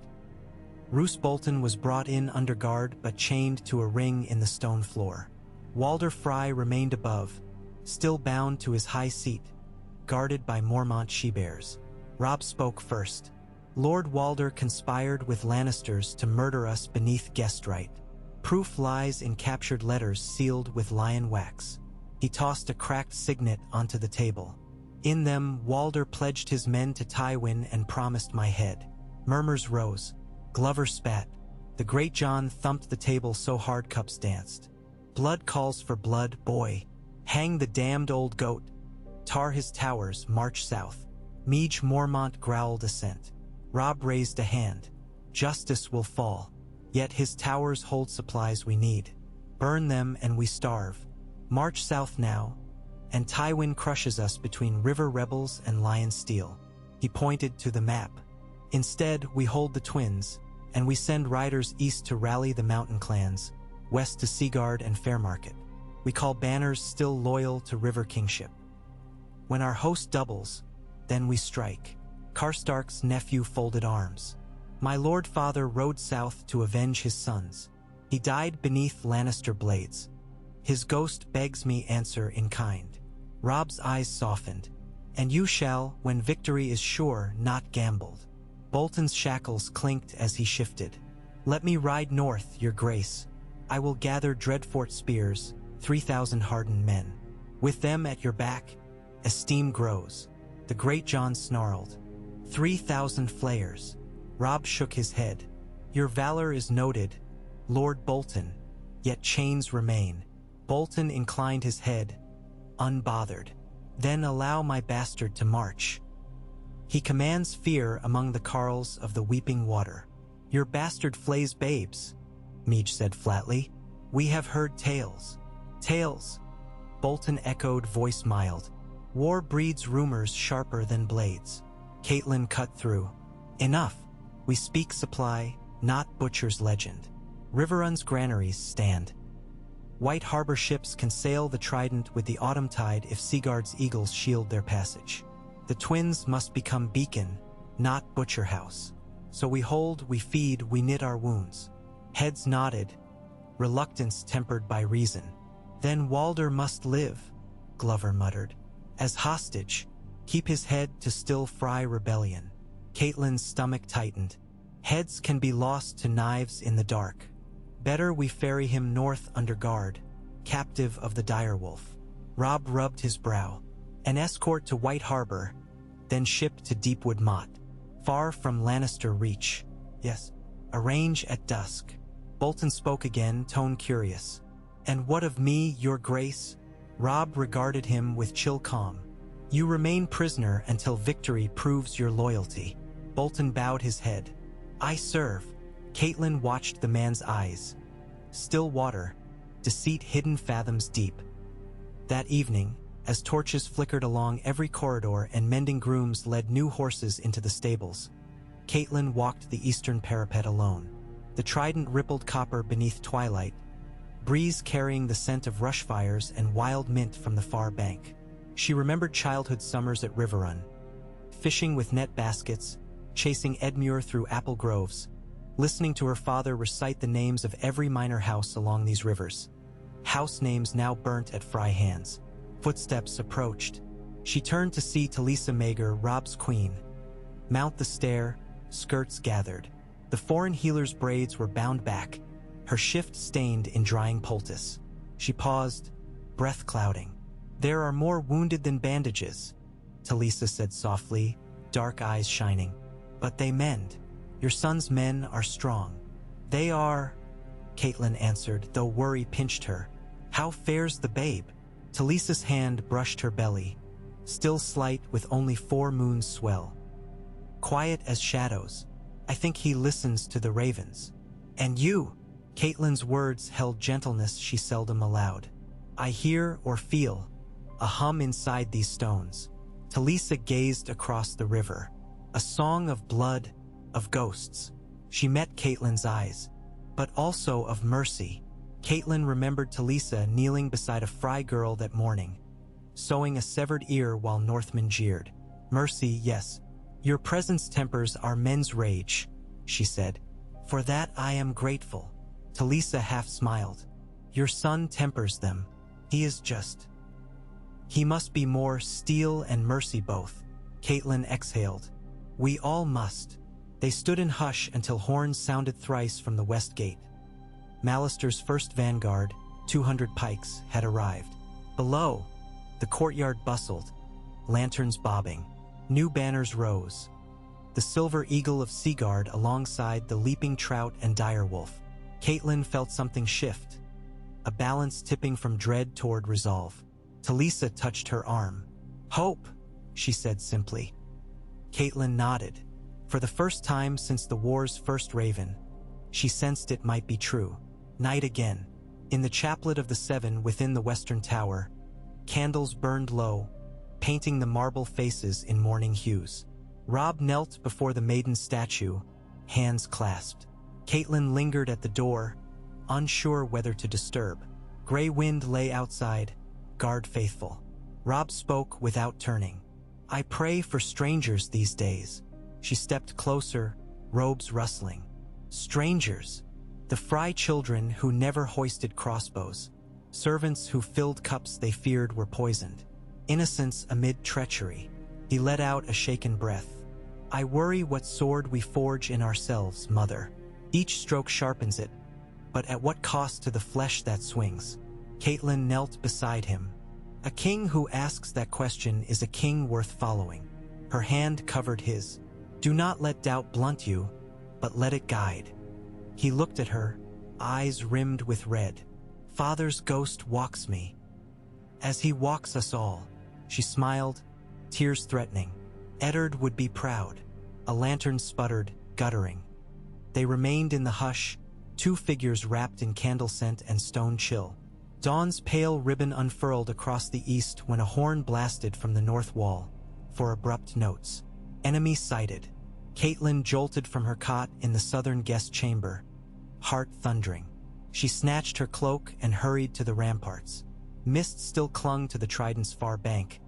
Roose Bolton was brought in under guard but chained to a ring in the stone floor. Walder Frey remained above, still bound to his high seat, guarded by Mormont she-bears. Robb spoke first. "Lord Walder conspired with Lannisters to murder us beneath Guestright. Proof lies in captured letters sealed with lion wax." He tossed a cracked signet onto the table. "In them, Walder pledged his men to Tywin and promised my head." Murmurs rose. Glover spat. The Great John thumped the table so hard cups danced. "Blood calls for blood, boy. Hang the damned old goat. Tar his towers, march south." Meege Mormont growled assent. Robb raised a hand. "Justice will fall. Yet his towers hold supplies we need. Burn them and we starve. March south now, and Tywin crushes us between river rebels and lion steel." He pointed to the map. "Instead, we hold the twins, and we send riders east to rally the mountain clans, west to Seaguard and Fairmarket. We call banners still loyal to river kingship. When our host doubles, then we strike." Karstark's nephew folded arms. "My lord father rode south to avenge his sons. He died beneath Lannister blades. His ghost begs me answer in kind." Robb's eyes softened. "And you shall, when victory is sure, not gambled." Bolton's shackles clinked as he shifted. "Let me ride north, your grace. I will gather Dreadfort spears, 3,000 hardened men. With them at your back, esteem grows." The Great John snarled. 3,000 flayers." Robb shook his head. "Your valor is noted, Lord Bolton, yet chains remain." Bolton inclined his head, unbothered. "Then allow my bastard to march. He commands fear among the carls of the weeping water." "Your bastard flays babes," Meege said flatly. "We have heard tales." "Tales," Bolton echoed, voice mild. "War breeds rumors sharper than blades." Catelyn cut through. "Enough. We speak supply, not butcher's legend. Riverrun's granaries stand. White Harbor ships can sail the Trident with the autumn tide if Seaguard's eagles shield their passage. The twins must become beacon, not butcher house. So we hold, we feed, we knit our wounds." Heads nodded, reluctance tempered by reason. "Then Walder must live," Glover muttered. "As hostage, keep his head to still Frey rebellion." Catelyn's stomach tightened. "Heads can be lost to knives in the dark. Better we ferry him north under guard, captive of the direwolf." Robb rubbed his brow. "An escort to White Harbor, then ship to Deepwood Motte, far from Lannister reach. Yes, arrange at dusk." Bolton spoke again, tone curious. "And what of me, your grace?" Robb regarded him with chill calm. "You remain prisoner until victory proves your loyalty." Bolton bowed his head. "I serve." Catelyn watched the man's eyes. Still water, deceit hidden fathoms deep. That evening, as torches flickered along every corridor and mending grooms led new horses into the stables, Catelyn walked the eastern parapet alone. The Trident rippled copper beneath twilight, breeze carrying the scent of rush fires and wild mint from the far bank. She remembered childhood summers at Riverrun, fishing with net baskets, chasing Edmure through apple groves, listening to her father recite the names of every minor house along these rivers. House names now burnt at Frey hands. Footsteps approached. She turned to see Talisa Mager, Robb's queen. Mount the stair, skirts gathered. The foreign healer's braids were bound back, her shift stained in drying poultice. She paused, breath clouding. "There are more wounded than bandages," Talisa said softly, dark eyes shining. "But they mend. Your son's men are strong." "They are," Caitlin answered, though worry pinched her. "How fares the babe?" Talisa's hand brushed her belly, still slight with only 4 moons swell. "Quiet as shadows. I think he listens to the ravens." "And you?" Caitlin's words held gentleness she seldom allowed. "I hear or feel a hum inside these stones." Talisa gazed across the river. A song of blood, of ghosts. She met Caitlin's eyes, but also of mercy. Caitlin remembered Talisa kneeling beside a Frey girl that morning, sewing a severed ear while Northmen jeered. "Mercy, yes. Your presence tempers our men's rage," she said. "For that I am grateful." Talisa half smiled. "Your son tempers them. He is just. He must be more steel and mercy both." Caitlin exhaled. "We all must." They stood in hush until horns sounded thrice from the west gate. Mallister's first vanguard, 200 pikes, had arrived. Below, the courtyard bustled, lanterns bobbing. New banners rose. The silver eagle of Seaguard alongside the leaping trout and direwolf. Caitlin felt something shift, a balance tipping from dread toward resolve. Talisa touched her arm. "Hope," she said simply. Caitlin nodded. For the first time since the war's first raven, she sensed it might be true. Night again. In the chaplet of the Seven within the western tower, candles burned low, painting the marble faces in morning hues. Robb knelt before the maiden statue, hands clasped. Caitlin lingered at the door, unsure whether to disturb. Gray wind lay outside, guard faithful. Robb spoke without turning. "I pray for strangers these days." She stepped closer, robes rustling. Strangers. The Frey children who never hoisted crossbows. Servants who filled cups they feared were poisoned. Innocence amid treachery. He let out a shaken breath. "I worry what sword we forge in ourselves, Mother. Each stroke sharpens it, but at what cost to the flesh that swings?" Caitlin knelt beside him. A king who asks that question is a king worth following. Her hand covered his. "Do not let doubt blunt you, but let it guide." He looked at her, eyes rimmed with red. "Father's ghost walks me, as he walks us all." She smiled, tears threatening. Eddard would be proud. A lantern sputtered, guttering. They remained in the hush, 2 figures wrapped in candle scent and stone chill. Dawn's pale ribbon unfurled across the east when a horn blasted from the north wall, for abrupt notes. Enemy sighted. Caitlin jolted from her cot in the southern guest chamber, heart thundering. She snatched her cloak and hurried to the ramparts. Mist still clung to the Trident's far bank,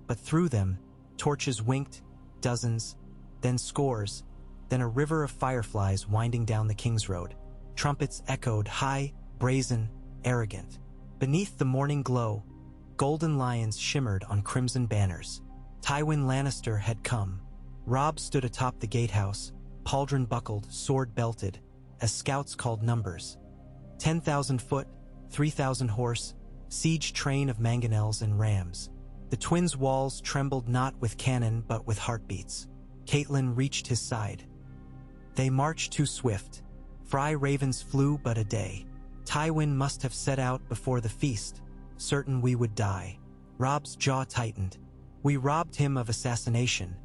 but through them, torches winked, dozens, then scores, then a river of fireflies winding down the King's Road. Trumpets echoed, high, brazen, arrogant. Beneath the morning glow, golden lions shimmered on crimson banners. Tywin Lannister had come. Robb stood atop the gatehouse, pauldron buckled, sword belted, as scouts called numbers. 10,000 foot, 3,000 horse, siege train of mangonels and rams. The twins' walls trembled not with cannon but with heartbeats. Caitlin reached his side. They marched too swift. Frey ravens flew but a day. Tywin must have set out before the feast, certain we would die. Robb's jaw tightened. We robbed him of assassination.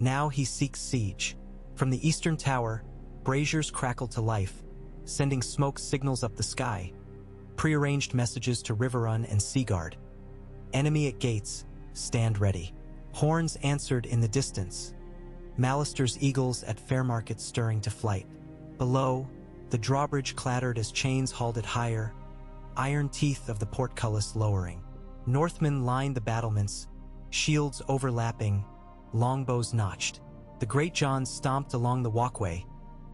Now he seeks siege. From the eastern tower, braziers crackled to life, sending smoke signals up the sky. Prearranged messages to Riverrun and Seaguard. Enemy at gates, stand ready. Horns answered in the distance. Mallister's eagles at Fairmarket stirring to flight. Below, the drawbridge clattered as chains hauled it higher, iron teeth of the portcullis lowering. Northmen lined the battlements, shields overlapping, longbows notched. The great John stomped along the walkway,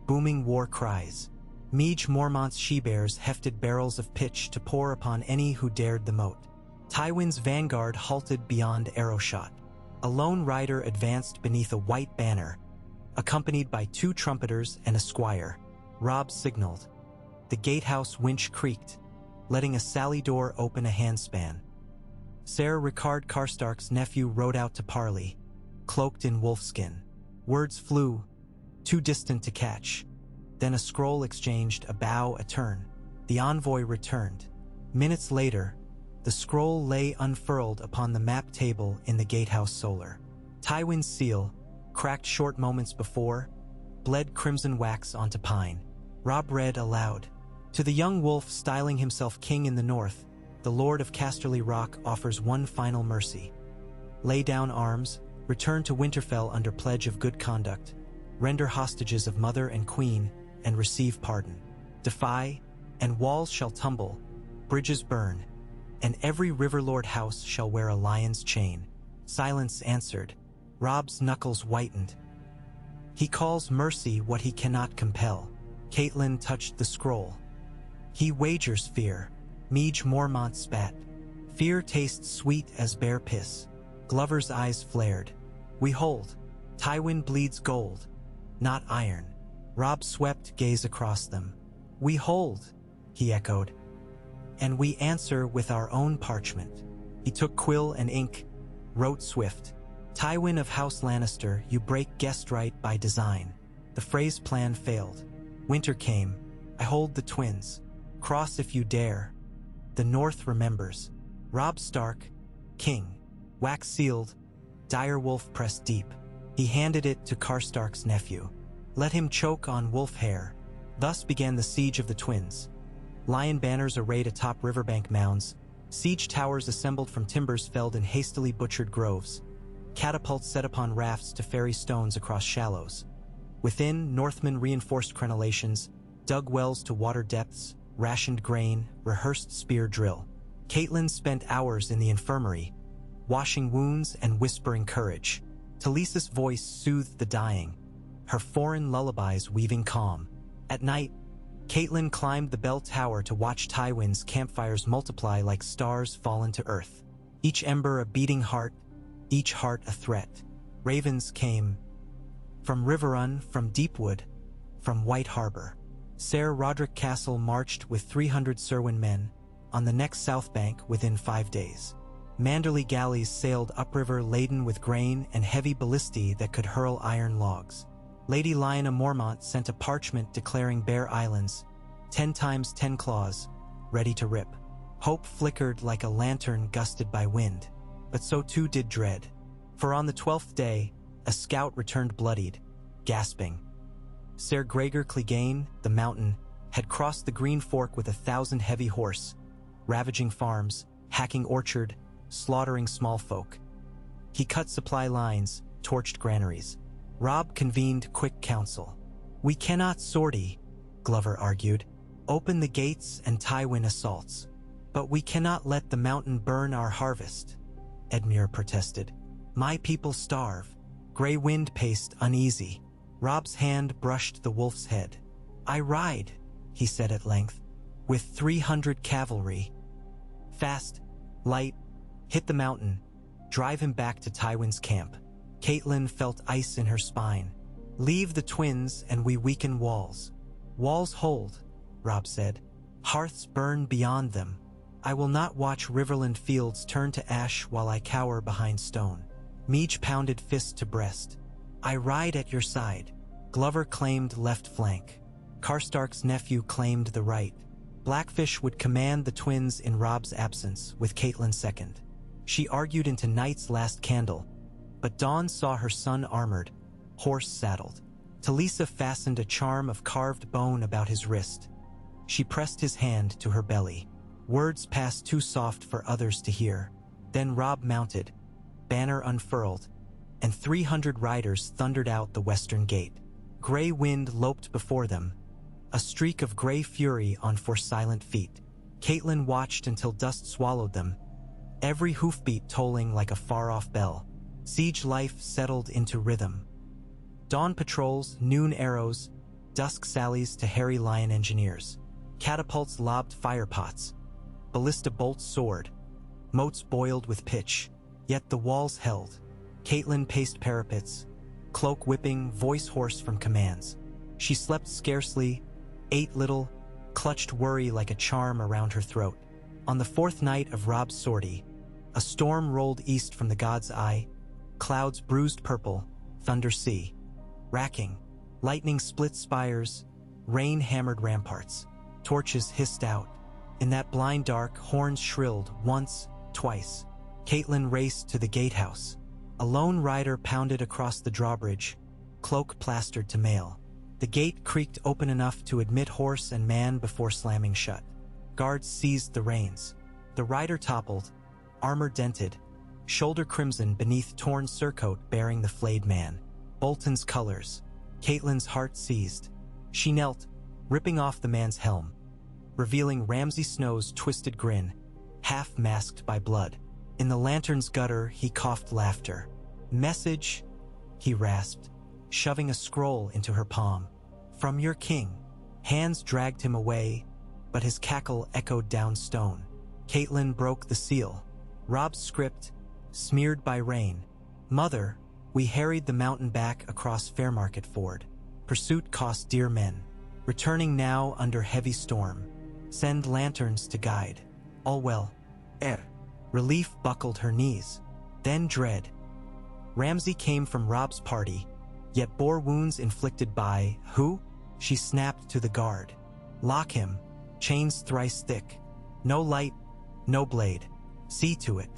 booming war cries. Meej Mormont's she-bears hefted barrels of pitch to pour upon any who dared the moat. Tywin's vanguard halted beyond arrow-shot. A lone rider advanced beneath a white banner, accompanied by 2 trumpeters and a squire. Robb signaled. The gatehouse winch creaked, letting a sally door open a handspan. Ser Ricard Karstark's nephew rode out to parley, cloaked in wolfskin. Words flew, too distant to catch. Then a scroll exchanged, a bow, a turn. The envoy returned. Minutes later, the scroll lay unfurled upon the map table in the gatehouse solar. Tywin's seal, cracked short moments before, bled crimson wax onto pine. Robb read aloud. To the young wolf styling himself king in the north, the Lord of Casterly Rock offers one final mercy. Lay down arms, return to Winterfell under pledge of good conduct, render hostages of mother and queen, and receive pardon. Defy, and walls shall tumble, bridges burn, and every Riverlord house shall wear a lion's chain. Silence answered. Robb's knuckles whitened. He calls mercy what he cannot compel. Catelyn touched the scroll. He wagers fear. Meej Mormont spat. Fear tastes sweet as bear piss. Glover's eyes flared. We hold. Tywin bleeds gold, not iron. Robb swept gaze across them. We hold, he echoed. And we answer with our own parchment. He took quill and ink, wrote swift. Tywin of House Lannister, you break guest right by design. The Freys plan failed. Winter came. I hold the twins. Cross if you dare. The North remembers. Robb Stark, king. Wax sealed. Direwolf pressed deep. He handed it to Karstark's nephew. Let him choke on wolf hair. Thus began the siege of the twins. Lion banners arrayed atop riverbank mounds. Siege towers assembled from timbers felled in hastily butchered groves. Catapults set upon rafts to ferry stones across shallows. Within, Northmen reinforced crenellations, dug wells to water depths, rationed grain, rehearsed spear drill. Catelyn spent hours in the infirmary, washing wounds and whispering courage. Talisa's voice soothed the dying, her foreign lullabies weaving calm. At night, Catelyn climbed the bell tower to watch Tywin's campfires multiply like stars fallen to earth. Each ember a beating heart, each heart a threat. Ravens came from Riverrun, from Deepwood, from White Harbor. Ser Roderick Castle marched with 300 Serwyn men on the next south bank within 5 days. Manderley galleys sailed upriver laden with grain and heavy ballistae that could hurl iron logs. Lady Lyanna Mormont sent a parchment declaring Bear Islands, 10 times 10 claws, ready to rip. Hope flickered like a lantern gusted by wind, but so too did dread. For on the 12th day, a scout returned bloodied, gasping. Ser Gregor Clegane, the mountain, had crossed the Green Fork with 1,000 heavy horse, ravaging farms, hacking orchard, slaughtering small folk. He cut supply lines, torched granaries. Robb convened quick council. We cannot sortie, Glover argued. Open the gates and Tywin assaults. But we cannot let the mountain burn our harvest, Edmure protested. My people starve. Grey Wind paced uneasy. Robb's hand brushed the wolf's head. I ride, he said at length, with 300 cavalry. Fast, light, hit the mountain, drive him back to Tywin's camp. Catelyn felt ice in her spine. Leave the twins and we weaken walls. Walls hold, Robb said. Hearths burn beyond them. I will not watch Riverland fields turn to ash while I cower behind stone. Meej pounded fist to breast. I ride at your side. Glover claimed left flank. Karstark's nephew claimed the right. Blackfish would command the twins in Robb's absence, with Catelyn second. She argued into night's last candle, but Dawn saw her son armored, horse saddled. Talisa fastened a charm of carved bone about his wrist. She pressed his hand to her belly. Words passed too soft for others to hear. Then Robb mounted, banner unfurled, and 300 riders thundered out the western gate. Grey Wind loped before them, a streak of grey fury on four silent feet. Catelyn watched until dust swallowed them, every hoofbeat tolling like a far-off bell. Siege life settled into rhythm. Dawn patrols, noon arrows, dusk sallies to hairy lion engineers. Catapults lobbed firepots. Ballista bolts soared. Moats boiled with pitch. Yet the walls held. Catelyn paced parapets, cloak whipping, voice hoarse from commands. She slept scarcely, ate little, clutched worry like a charm around her throat. On the fourth night of Robb's sortie, a storm rolled east from the god's eye, clouds bruised purple, thunder sea. Racking, lightning split spires, rain hammered ramparts, torches hissed out. In that blind dark, horns shrilled once, twice. Catelyn raced to the gatehouse. A lone rider pounded across the drawbridge, cloak plastered to mail. The gate creaked open enough to admit horse and man before slamming shut. Guards seized the reins. The rider toppled, armor dented, shoulder crimson beneath torn surcoat bearing the flayed man. Bolton's colors. Catelyn's heart seized. She knelt, ripping off the man's helm, revealing Ramsay Snow's twisted grin, half masked by blood. In the lantern's gutter, he coughed laughter. Message, he rasped, shoving a scroll into her palm. From your king. Hands dragged him away, but his cackle echoed down stone. Catelyn broke the seal. Robb's script, smeared by rain. Mother, we harried the mountain back across Fairmarket Ford. Pursuit cost dear men. Returning now under heavy storm. Send lanterns to guide. All well. Relief buckled her knees. Then dread. Ramsay came from Robb's party, yet bore wounds inflicted by who? She snapped to the guard. Lock him. Chains thrice thick. No light, no blade. See to it.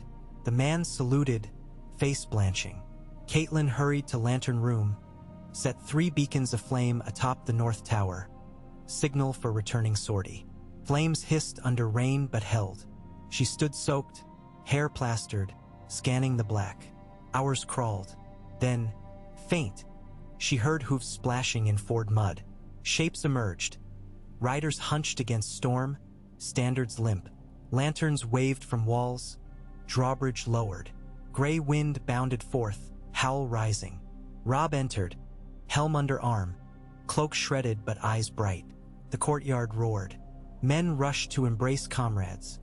The man saluted, face blanching. Catelyn hurried to lantern room, set 3 beacons aflame atop the north tower. Signal for returning sortie. Flames hissed under rain but held. She stood soaked, hair plastered, scanning the black. Hours crawled. Then, faint, she heard hoofs splashing in ford mud. Shapes emerged. Riders hunched against storm, standards limp. Lanterns waved from walls, drawbridge lowered. Gray wind bounded forth, howl rising. Robb entered, helm under arm, cloak shredded but eyes bright. The courtyard roared. Men rushed to embrace comrades.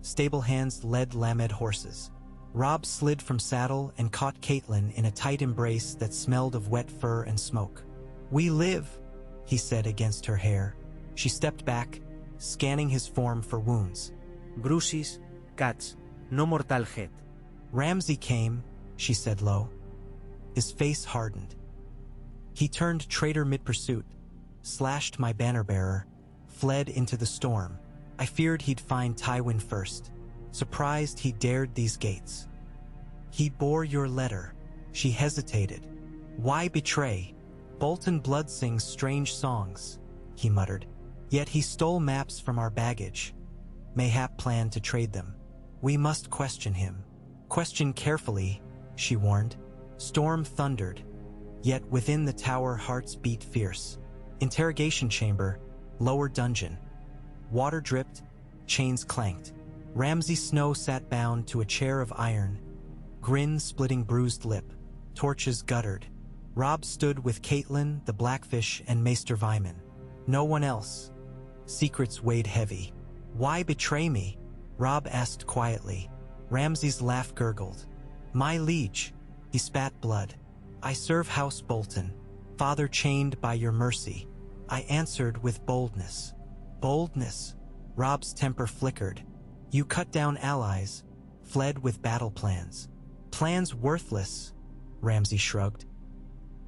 Stable hands led lamed horses. Robb slid from saddle and caught Catelyn in a tight embrace that smelled of wet fur and smoke. We live, he said against her hair. She stepped back, scanning his form for wounds. Bruises, cuts, no mortal hit. Ramsay came, she said low. His face hardened. He turned traitor mid-pursuit, slashed my banner-bearer, fled into the storm. I feared he'd find Tywin first, surprised he dared these gates. He bore your letter. She hesitated. Why betray? Bolton Blood sings strange songs, he muttered. Yet he stole maps from our baggage. Mayhap planned to trade them. We must question him. Question carefully, she warned. Storm thundered, yet within the tower hearts beat fierce. Interrogation chamber, lower dungeon. Water dripped, chains clanked. Ramsay Snow sat bound to a chair of iron, grin splitting bruised lip, torches guttered. Robb stood with Catelyn, the Blackfish, and Maester Vyman. No one else. Secrets weighed heavy. Why betray me? Robb asked quietly. Ramsay's laugh gurgled. My liege. He spat blood. I serve House Bolton, father chained by your mercy. I answered with boldness. Boldness. Robb's temper flickered. You cut down allies, fled with battle plans. Plans worthless, Ramsay shrugged.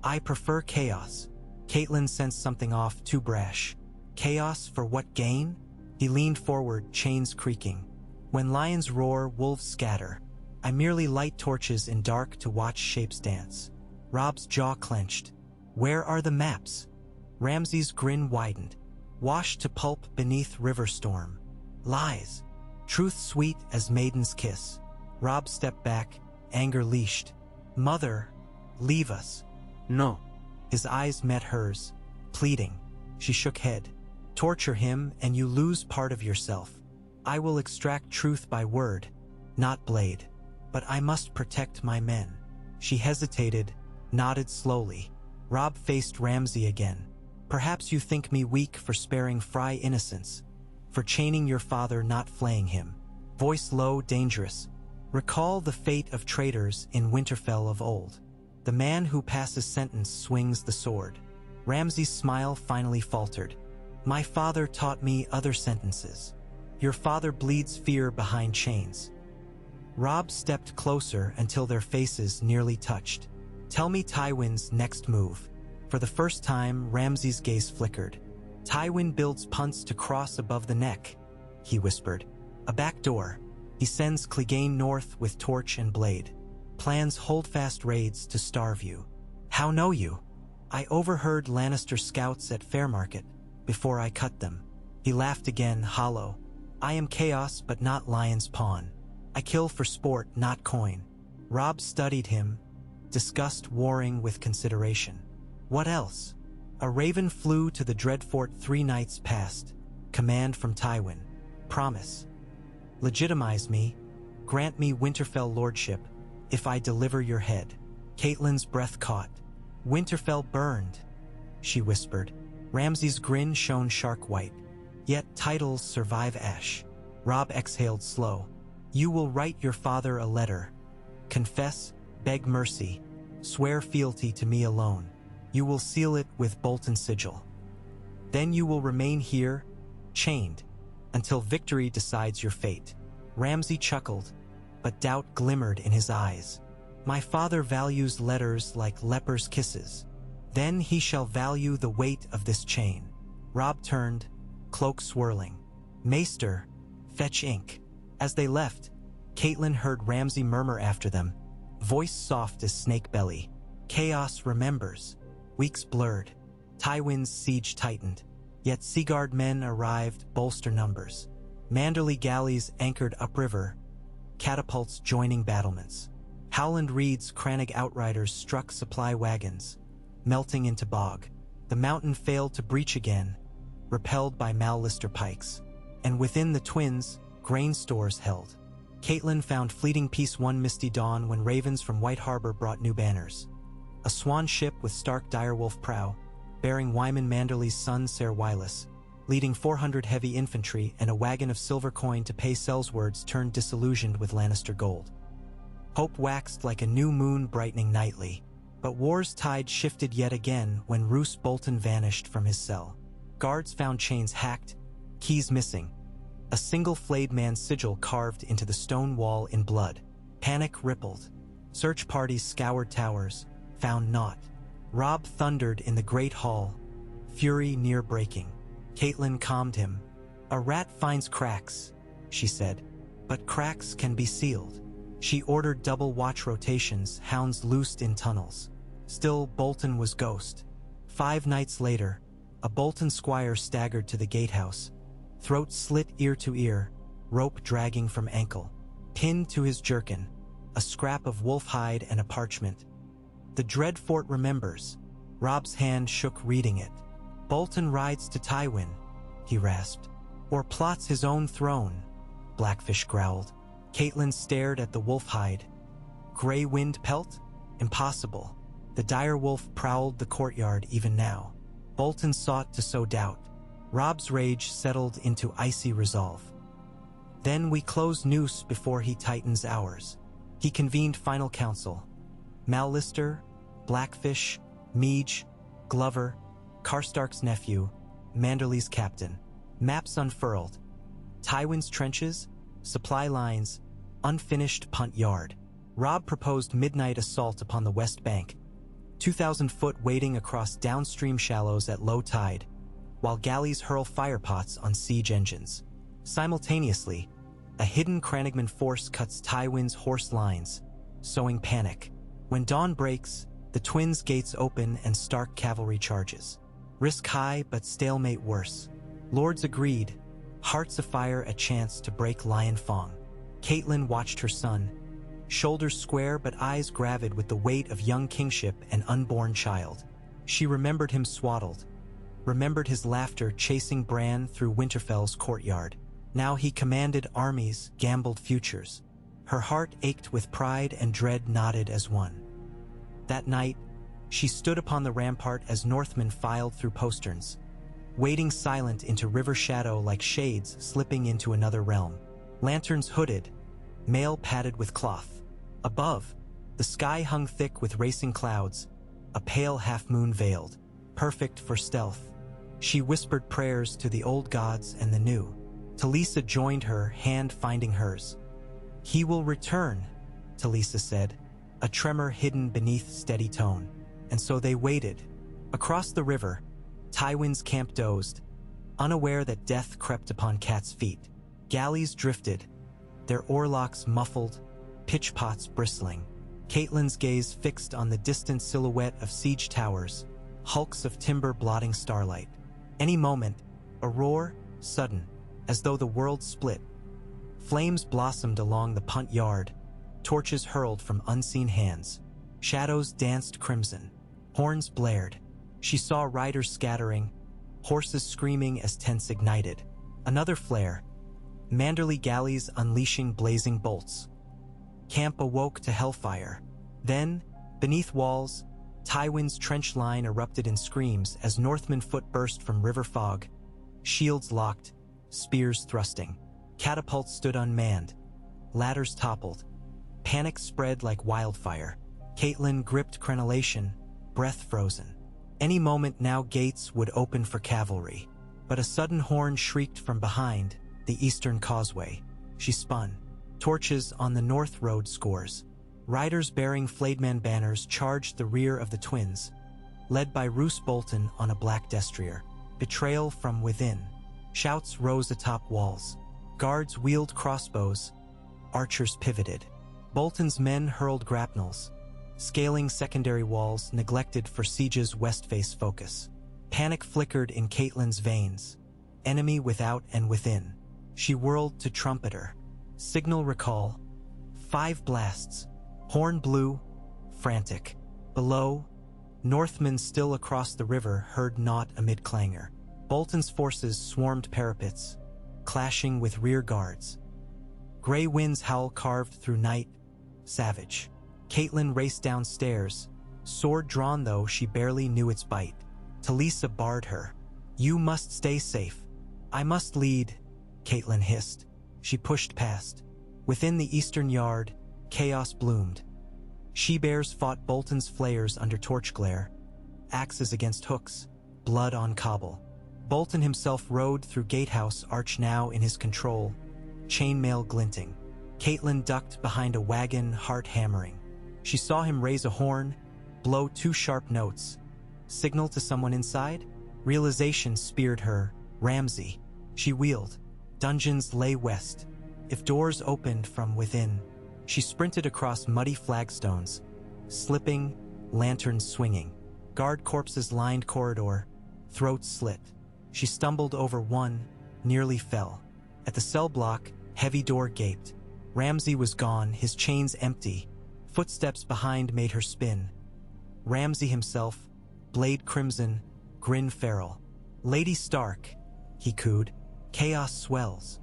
I prefer chaos. Catelyn sensed something off, too brash. Chaos for what gain? He leaned forward, chains creaking. When lions roar, wolves scatter. I merely light torches in dark to watch shapes dance. Robb's jaw clenched. Where are the maps? Ramsay's grin widened. Washed to pulp beneath river storm. Lies. Truth sweet as maiden's kiss. Robb stepped back, anger leashed. Mother, leave us. No. His eyes met hers, pleading. She shook head. Torture him and you lose part of yourself. I will extract truth by word, not blade. But I must protect my men. She hesitated, nodded slowly. Robb faced Ramsay again. Perhaps you think me weak for sparing Frey innocence, for chaining your father, not flaying him. Voice low, dangerous. Recall the fate of traitors in Winterfell of old. The man who passes sentence swings the sword. Ramsay's smile finally faltered. My father taught me other sentences. Your father bleeds fear behind chains. Robb stepped closer until their faces nearly touched. Tell me Tywin's next move. For the first time, Ramsay's gaze flickered. Tywin builds punts to cross above the neck, he whispered. A back door. He sends Clegane north with torch and blade. Plans holdfast raids to starve you. How know you? I overheard Lannister scouts at Fairmarket before I cut them. He laughed again, hollow. I am chaos, but not lion's pawn. I kill for sport, not coin. Robb studied him, disgust warring with consideration. What else? A raven flew to the Dreadfort 3 nights past. Command from Tywin. Promise. Legitimize me. Grant me Winterfell lordship if I deliver your head. Catelyn's breath caught. Winterfell burned, she whispered. Ramsay's grin shone shark white. Yet titles survive ash. Robb exhaled slow. You will write your father a letter. Confess, beg mercy, swear fealty to me alone. You will seal it with Bolton's sigil. Then you will remain here, chained, until victory decides your fate. Ramsay chuckled, but doubt glimmered in his eyes. My father values letters like lepers' kisses. Then he shall value the weight of this chain. Robb turned, cloak swirling. Maester, fetch ink. As they left, Catelyn heard Ramsay murmur after them, voice soft as snake belly. Chaos remembers. Weeks blurred. Tywin's siege tightened. Yet Seaguard men arrived, bolster numbers. Manderley galleys anchored upriver, catapults joining battlements. Howland Reed's Crannig outriders struck supply wagons, melting into bog. The mountain failed to breach again, repelled by Lannister pikes. And within the twins, grain stores held. Catelyn found fleeting peace one misty dawn when ravens from White Harbor brought new banners. A swan ship with stark direwolf prow, bearing Wyman Manderley's son Ser Wylus, leading 400 heavy infantry and a wagon of silver coin to pay Sellswords turned disillusioned with Lannister gold. Hope waxed like a new moon brightening nightly, but war's tide shifted yet again when Roose Bolton vanished from his cell. Guards found chains hacked, keys missing, a single flayed man's sigil carved into the stone wall in blood. Panic rippled. Search parties scoured towers, found naught. Robb thundered in the great hall, fury near breaking. Catelyn calmed him. A rat finds cracks, she said, but cracks can be sealed. She ordered double watch rotations, hounds loosed in tunnels. Still, Bolton was ghost. 5 nights later, a Bolton squire staggered to the gatehouse, throat slit ear to ear, rope dragging from ankle. Pinned to his jerkin, a scrap of wolf hide and a parchment. The Dreadfort remembers. Robb's hand shook reading it. Bolton rides to Tywin, he rasped. Or plots his own throne, Blackfish growled. Catelyn stared at the wolf hide. Grey wind pelt? Impossible. The dire wolf prowled the courtyard even now. Bolton sought to sow doubt. Robb's rage settled into icy resolve. Then we close noose before he tightens ours. He convened final council. Lannister, Blackfish, Meege, Glover, Karstark's nephew, Manderley's captain. Maps unfurled. Tywin's trenches, supply lines, unfinished punt yard. Robb proposed midnight assault upon the west bank, 2,000 foot wading across downstream shallows at low tide, while galleys hurl firepots on siege engines. Simultaneously, a hidden Crannogman force cuts Tywin's horse lines, sowing panic. When dawn breaks, the twins' gates open and Stark cavalry charges. Risk high, but stalemate worse. Lords agreed, hearts afire, a chance to break Lion Fong. Catelyn watched her son, shoulders square but eyes gravid with the weight of young kingship and unborn child. She remembered him swaddled, remembered his laughter chasing Bran through Winterfell's courtyard. Now he commanded armies, gambled futures. Her heart ached with pride and dread knotted as one. That night, She stood upon the rampart as Northmen filed through posterns, wading silent into river shadow like shades slipping into another realm. Lanterns hooded, mail padded with cloth. Above, the sky hung thick with racing clouds, a pale half-moon veiled, perfect for stealth. She whispered prayers to the old gods and the new. Talisa joined her, hand finding hers. "He will return," Talisa said, a tremor hidden beneath steady tone. And so they waited. Across the river, Tywin's camp dozed, unaware that death crept upon cats' feet. Galleys drifted, their oarlocks muffled, pitchpots bristling. Catelyn's gaze fixed on the distant silhouette of siege towers, hulks of timber blotting starlight. Any moment, a roar, sudden, as though the world split. Flames blossomed along the punt yard, torches hurled from unseen hands. Shadows danced crimson, horns blared. She saw riders scattering, horses screaming as tents ignited. Another flare, Manderley galleys unleashing blazing bolts. Camp awoke to hellfire. Then, beneath walls, Tywin's trench line erupted in screams as Northman foot burst from river fog. Shields locked, spears thrusting. Catapults stood unmanned. Ladders toppled. Panic spread like wildfire. Catelyn gripped crenellation, breath frozen. Any moment now gates would open for cavalry. But a sudden horn shrieked from behind, the eastern causeway. She spun. Torches on the north road scores. Riders bearing flayedman banners charged the rear of the twins, led by Roose Bolton on a black destrier. Betrayal from within. Shouts rose atop walls. Guards wheeled crossbows. Archers pivoted. Bolton's men hurled grapnels, scaling secondary walls neglected for siege's west-face focus. Panic flickered in Catelyn's veins. Enemy without and within. She whirled to trumpeter. Signal recall. 5 blasts. Horn blew, frantic. Below, Northmen still across the river heard naught amid clangor. Bolton's forces swarmed parapets, clashing with rear guards. Gray winds howl carved through night, savage. Catelyn raced downstairs, sword drawn though she barely knew its bite. Talisa barred her. "You must stay safe." "I must lead," Catelyn hissed. She pushed past. Within the eastern yard, chaos bloomed. She-bears fought Bolton's flayers under torch glare, axes against hooks, blood on cobble. Bolton himself rode through gatehouse arch now in his control, chainmail glinting. Catelyn ducked behind a wagon, heart hammering. She saw him raise a horn, blow 2 sharp notes. Signal to someone inside? Realization speared her. Ramsay. She wheeled. Dungeons lay west. If doors opened from within, she sprinted across muddy flagstones, slipping, lanterns swinging. Guard corpses lined corridor, throats slit. She stumbled over one, nearly fell. At the cell block, heavy door gaped. Ramsay was gone, his chains empty. Footsteps behind made her spin. Ramsay himself, blade crimson, grin feral. "Lady Stark," he cooed. "Chaos swells."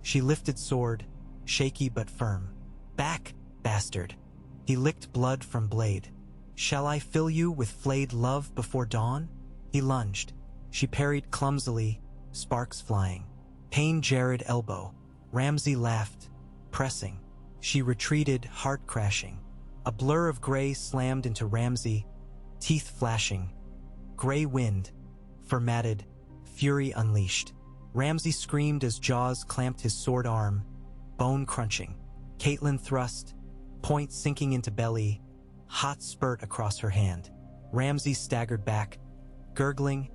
She lifted sword, shaky but firm. "Back, bastard." He licked blood from blade. "Shall I fill you with flayed love before dawn?" He lunged. She parried clumsily, sparks flying. Pain jarred elbow. Ramsay laughed, pressing. She retreated, heart crashing. A blur of gray slammed into Ramsay, teeth flashing. Gray wind, formatted, fury unleashed. Ramsay screamed as jaws clamped his sword arm, bone crunching. Catelyn thrust, point sinking into belly, hot spurt across her hand. Ramsay staggered back, gurgling,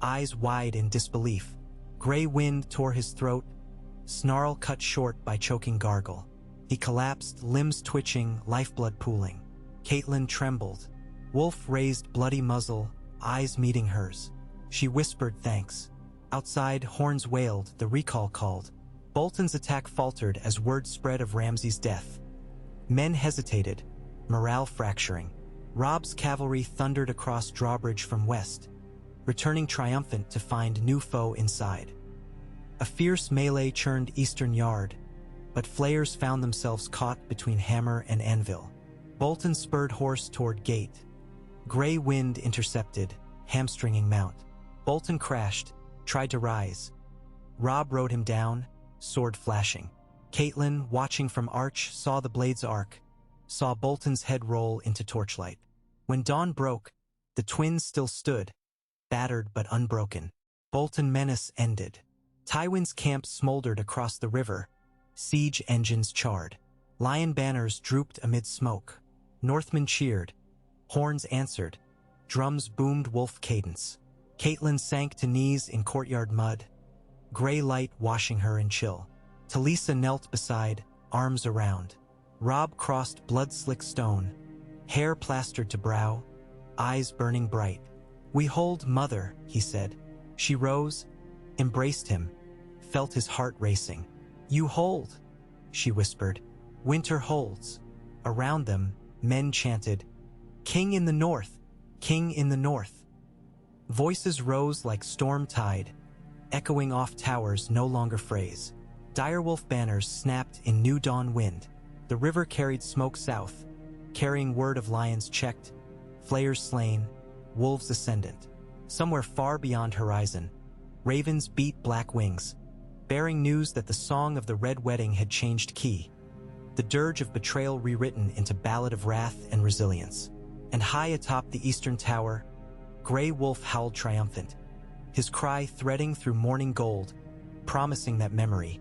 eyes wide in disbelief. Gray wind tore his throat, snarl cut short by choking gargle. He collapsed, limbs twitching, lifeblood pooling. Catelyn trembled. Wolf raised bloody muzzle, eyes meeting hers. She whispered thanks. Outside, horns wailed, the recall called. Bolton's attack faltered as word spread of Ramsay's death. Men hesitated, morale fracturing. Robb's cavalry thundered across drawbridge from west, returning triumphant to find new foe inside. A fierce melee churned eastern yard, but flayers found themselves caught between hammer and anvil. Bolton spurred horse toward gate. Grey wind intercepted, hamstringing mount. Bolton crashed, tried to rise. Robb rode him down, sword flashing. Catelyn, watching from arch, saw the blade's arc, saw Bolton's head roll into torchlight. When dawn broke, the twins still stood, battered but unbroken. Bolton menace ended. Tywin's camp smoldered across the river. Siege engines charred. Lion banners drooped amid smoke. Northmen cheered. Horns answered. Drums boomed wolf cadence. Catelyn sank to knees in courtyard mud, gray light washing her in chill. Talisa knelt beside, arms around. Robb crossed blood-slick stone, hair plastered to brow, eyes burning bright. "We hold, mother," he said. She rose, embraced him, felt his heart racing. "You hold," she whispered. "Winter holds." Around them, men chanted, "King in the north! King in the north!" Voices rose like storm tide, echoing off towers no longer Freys. Direwolf banners snapped in new dawn wind. The river carried smoke south, carrying word of lions checked, flayers slain, wolves ascendant. Somewhere far beyond horizon, ravens beat black wings, bearing news that the song of the Red Wedding had changed key. The dirge of betrayal rewritten into ballad of wrath and resilience. And high atop the eastern tower, Grey Wolf howled triumphant, his cry threading through morning gold, promising that memory,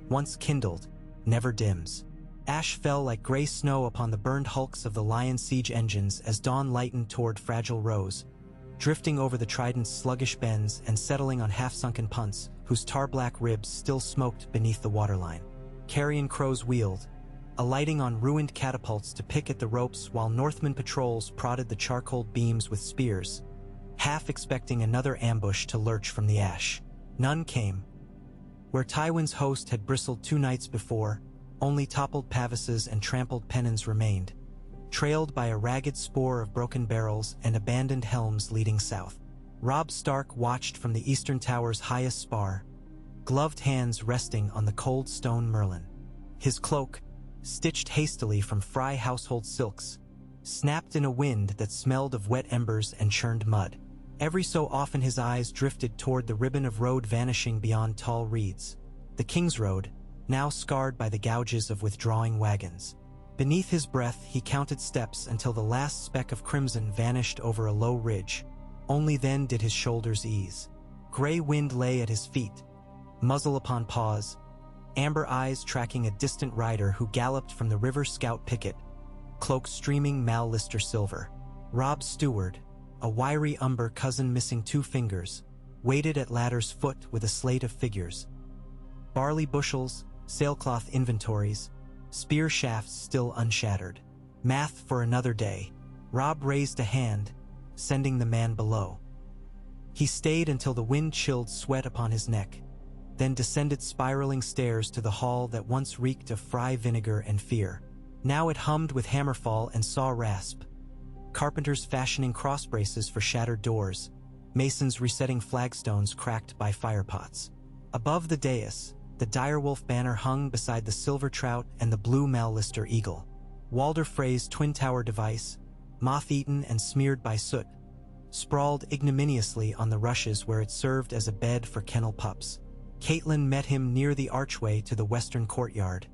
once kindled, never dims. Ash fell like gray snow upon the burned hulks of the Lion siege engines as dawn lightened toward fragile Rose, drifting over the Trident's sluggish bends and settling on half-sunken punts whose tar-black ribs still smoked beneath the waterline. Carrion crows wheeled, alighting on ruined catapults to pick at the ropes while Northman patrols prodded the charcoal beams with spears, half expecting another ambush to lurch from the ash. None came. Where Tywin's host had bristled 2 nights before, only toppled pavises and trampled pennons remained, trailed by a ragged spoor of broken barrels and abandoned helms leading south. Robb Stark watched from the eastern tower's highest spar, gloved hands resting on the cold stone merlin. His cloak, stitched hastily from Frey household silks, snapped in a wind that smelled of wet embers and churned mud. Every so often his eyes drifted toward the ribbon of road vanishing beyond tall reeds. The King's Road, now scarred by the gouges of withdrawing wagons. Beneath his breath, he counted steps until the last speck of crimson vanished over a low ridge. Only then did his shoulders ease. Gray wind lay at his feet, muzzle upon paws, amber eyes tracking a distant rider who galloped from the river scout picket, cloak streaming Lannister silver. Robb's steward, a wiry umber cousin missing 2 fingers, waited at ladder's foot with a slate of figures. Barley bushels, sailcloth inventories, spear shafts still unshattered. Math for another day. Robb raised a hand, sending the man below. He stayed until the wind chilled sweat upon his neck, then descended spiraling stairs to the hall that once reeked of Frey vinegar and fear. Now it hummed with hammerfall and saw rasp. Carpenters fashioning crossbraces for shattered doors, masons resetting flagstones cracked by firepots. Above the dais, the direwolf banner hung beside the silver trout and the blue Lannister eagle. Walder Frey's twin tower device, moth-eaten and smeared by soot, sprawled ignominiously on the rushes where it served as a bed for kennel pups. Catelyn met him near the archway to the western courtyard,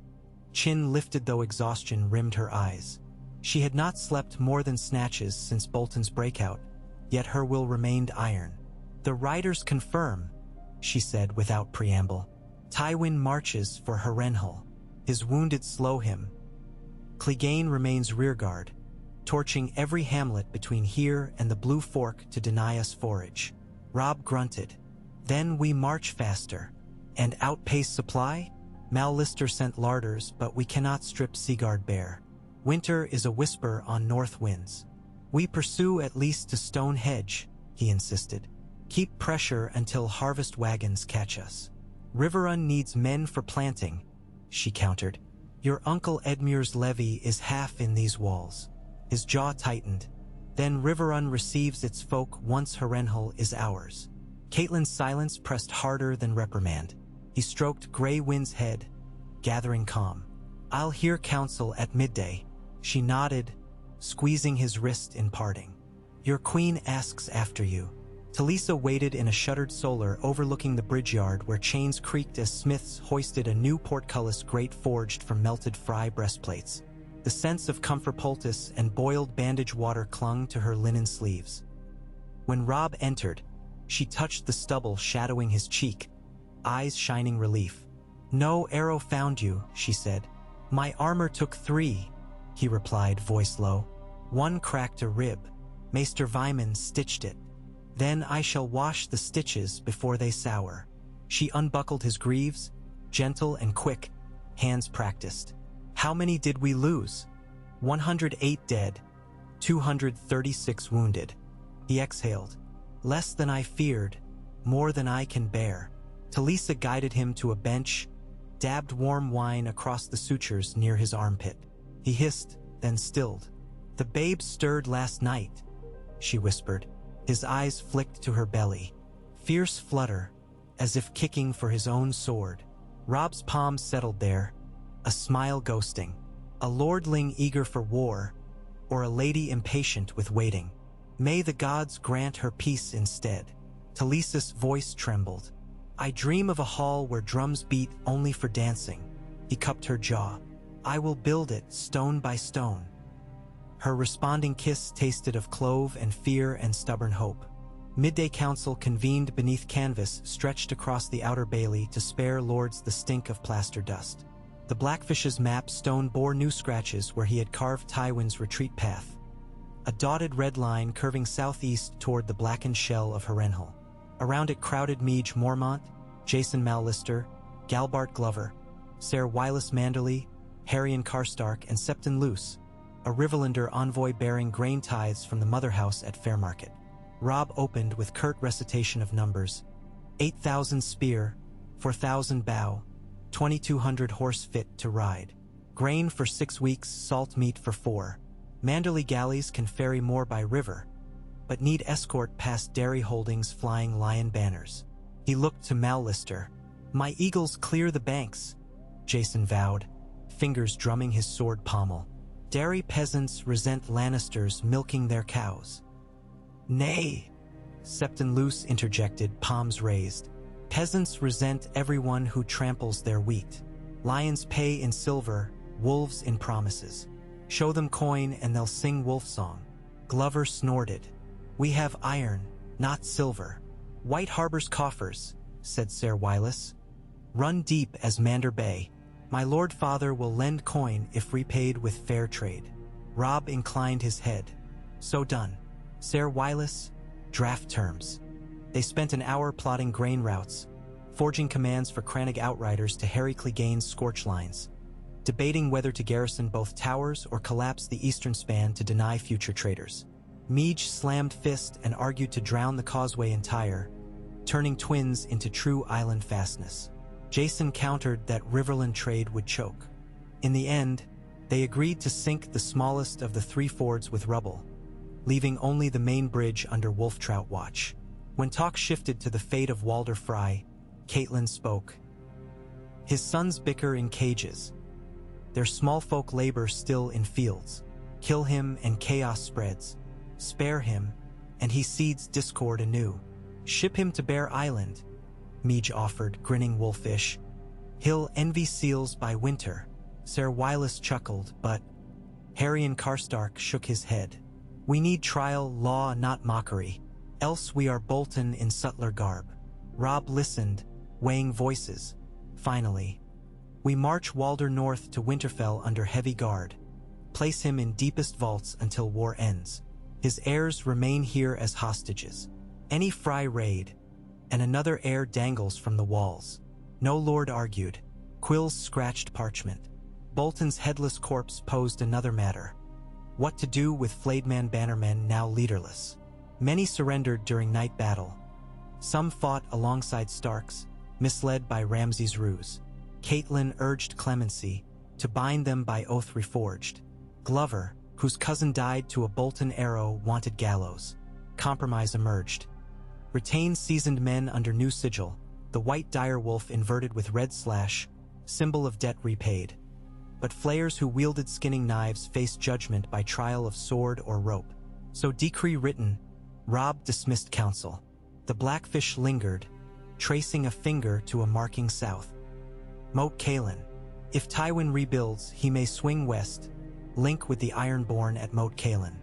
chin lifted though exhaustion rimmed her eyes. She had not slept more than snatches since Bolton's breakout, yet her will remained iron. "The riders confirm," she said without preamble. "Tywin marches for Harrenhal. His wounded slow him. Clegane remains rearguard, torching every hamlet between here and the Blue Fork to deny us forage." Robb grunted. "Then we march faster. And outpace supply? Lannister sent larders, but we cannot strip Seaguard bare. Winter is a whisper on north winds. We pursue at least to Stonehenge," he insisted. "Keep pressure until harvest wagons catch us." "Riverrun needs men for planting," she countered. "Your Uncle Edmure's levy is half in these walls." His jaw tightened. "Then Riverrun receives its folk once Harrenhal is ours." Catelyn's silence pressed harder than reprimand. He stroked Grey Wind's head, gathering calm. "I'll hear counsel at midday." She nodded, squeezing his wrist in parting. Your queen asks after you." Talisa waited in a shuttered solar overlooking the bridge yard where chains creaked as smiths hoisted a new portcullis grate forged from melted Frey breastplates. The sense of comfort poultice and boiled bandage water clung to her linen sleeves. When Robb entered, she touched the stubble shadowing his cheek, eyes shining relief. "No arrow found you," she said. "My armor took 3, he replied, voice low. "One cracked a rib. Maester Vyman stitched it. Then I shall wash the stitches before they sour." She unbuckled his greaves, gentle and quick, hands practiced. "How many did we lose?" 108 dead, 236 wounded. He exhaled. "Less than I feared, more than I can bear." Talisa guided him to a bench, dabbed warm wine across the sutures near his armpit. He hissed, then stilled. "The babe stirred last night," she whispered. His eyes flicked to her belly. Fierce flutter, as if kicking for his own sword. Robb's palms settled there, a smile ghosting. A lordling eager for war, or a lady impatient with waiting. "May the gods grant her peace instead." Talisa's voice trembled. "I dream of a hall where drums beat only for dancing." He cupped her jaw. "I will build it stone by stone." Her responding kiss tasted of clove and fear and stubborn hope. Midday council convened beneath canvas stretched across the outer bailey to spare lords the stink of plaster dust. The Blackfish's map stone bore new scratches where he had carved Tywin's retreat path. A dotted red line curving southeast toward the blackened shell of Harrenhal. Around it crowded Meege Mormont, Jason Mallister, Galbart Glover, Ser Wylis Manderly, Harrion Karstark, and Septon Luce, a Rivelander envoy bearing grain tithes from the mother house at Fairmarket. Robb opened with curt recitation of numbers. 8,000 spear, 4,000 bow, 2,200 horse fit to ride. Grain for 6 weeks, salt meat for 4. Manderly galleys can ferry more by river, but need escort past dairy holdings flying lion banners. He looked to Mallister. "My eagles clear the banks," Jason vowed, fingers drumming his sword pommel. "Dairy peasants resent Lannisters milking their cows." "Nay," Septon Luce interjected, palms raised. "Peasants resent everyone who tramples their wheat. Lions pay in silver, wolves in promises. Show them coin and they'll sing wolf song." Glover snorted. "We have iron, not silver." "White Harbor's coffers," said Ser Wylis, "run deep as Mander Bay. My lord father will lend coin if repaid with fair trade." Robb inclined his head. "So done. Ser Wylis, draft terms." They spent an hour plotting grain routes, forging commands for Crannig outriders to Harry Clegane's scorch lines, debating whether to garrison both towers or collapse the eastern span to deny future traders. Meege slammed fist and argued to drown the causeway entire, turning twins into true island fastness. Jason countered that Riverland trade would choke. In the end, they agreed to sink the smallest of the 3 fords with rubble, leaving only the main bridge under Wolftrout watch. When talk shifted to the fate of Walder Frey, Catelyn spoke. "His sons bicker in cages. Their small folk labor still in fields. Kill him and chaos spreads. Spare him, and he seeds discord anew. Ship him to Bear Island," Meege offered, grinning wolfish. "He'll envy seals by winter." Ser Wylis chuckled, but Harrion Karstark shook his head. "We need trial, law, not mockery. Else we are Bolton in sutler garb." Robb listened, weighing voices. Finally, "We march Walder north to Winterfell under heavy guard. Place him in deepest vaults until war ends. His heirs remain here as hostages. Any Frey raid, and another heir dangles from the walls." No lord argued. Quills scratched parchment. Bolton's headless corpse posed another matter. What to do with flayed-man bannermen now leaderless? Many surrendered during night battle. Some fought alongside Starks, misled by Ramsay's ruse. Catelyn urged clemency, to bind them by oath reforged. Glover, whose cousin died to a Bolton arrow, wanted gallows. Compromise emerged. Retain seasoned men under new sigil, the white direwolf inverted with red slash, symbol of debt repaid. But flayers who wielded skinning knives faced judgment by trial of sword or rope. So decree written, Robb dismissed council. The Blackfish lingered, tracing a finger to a marking south. Moat Cailin. If Tywin rebuilds, he may swing west, link with the Ironborn at Moat Cailin.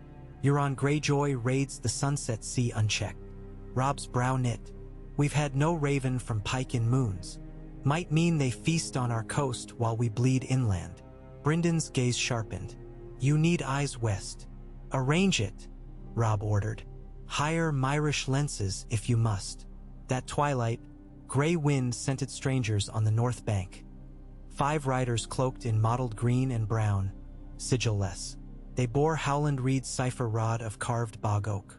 Euron Greyjoy raids the Sunset Sea unchecked. Robb's brow knit. We've had no raven from Pike in moons. Might mean they feast on our coast while we bleed inland. Bryndon's gaze sharpened. You need eyes west. Arrange it, Robb ordered. Hire Myrish lenses if you must. That twilight, gray wind scented strangers on the north bank. 5 riders cloaked in mottled green and brown, sigil-less. They bore Howland Reed's cipher rod of carved bog oak.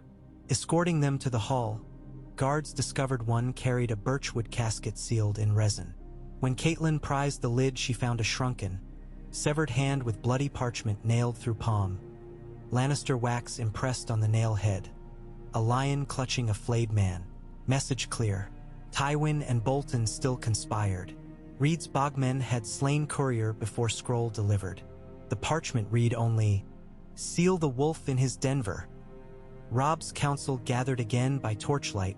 Escorting them to the hall, guards discovered one carried a birchwood casket sealed in resin. When Catelyn prized the lid, she found a shrunken, severed hand with bloody parchment nailed through palm. Lannister wax impressed on the nail head. A lion clutching a flayed man. Message clear. Tywin and Bolton still conspired. Reed's bogmen had slain courier before scroll delivered. The parchment read only, "Seal the wolf in his Denver." Robb's council gathered again by torchlight,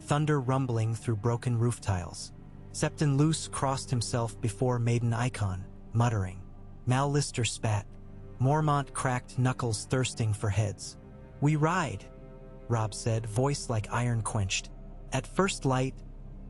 thunder rumbling through broken roof tiles. Septon Luce crossed himself before Maiden Icon, muttering. Mal Lister spat. Mormont cracked knuckles, thirsting for heads. "We ride," Robb said, voice like iron quenched. "At first light,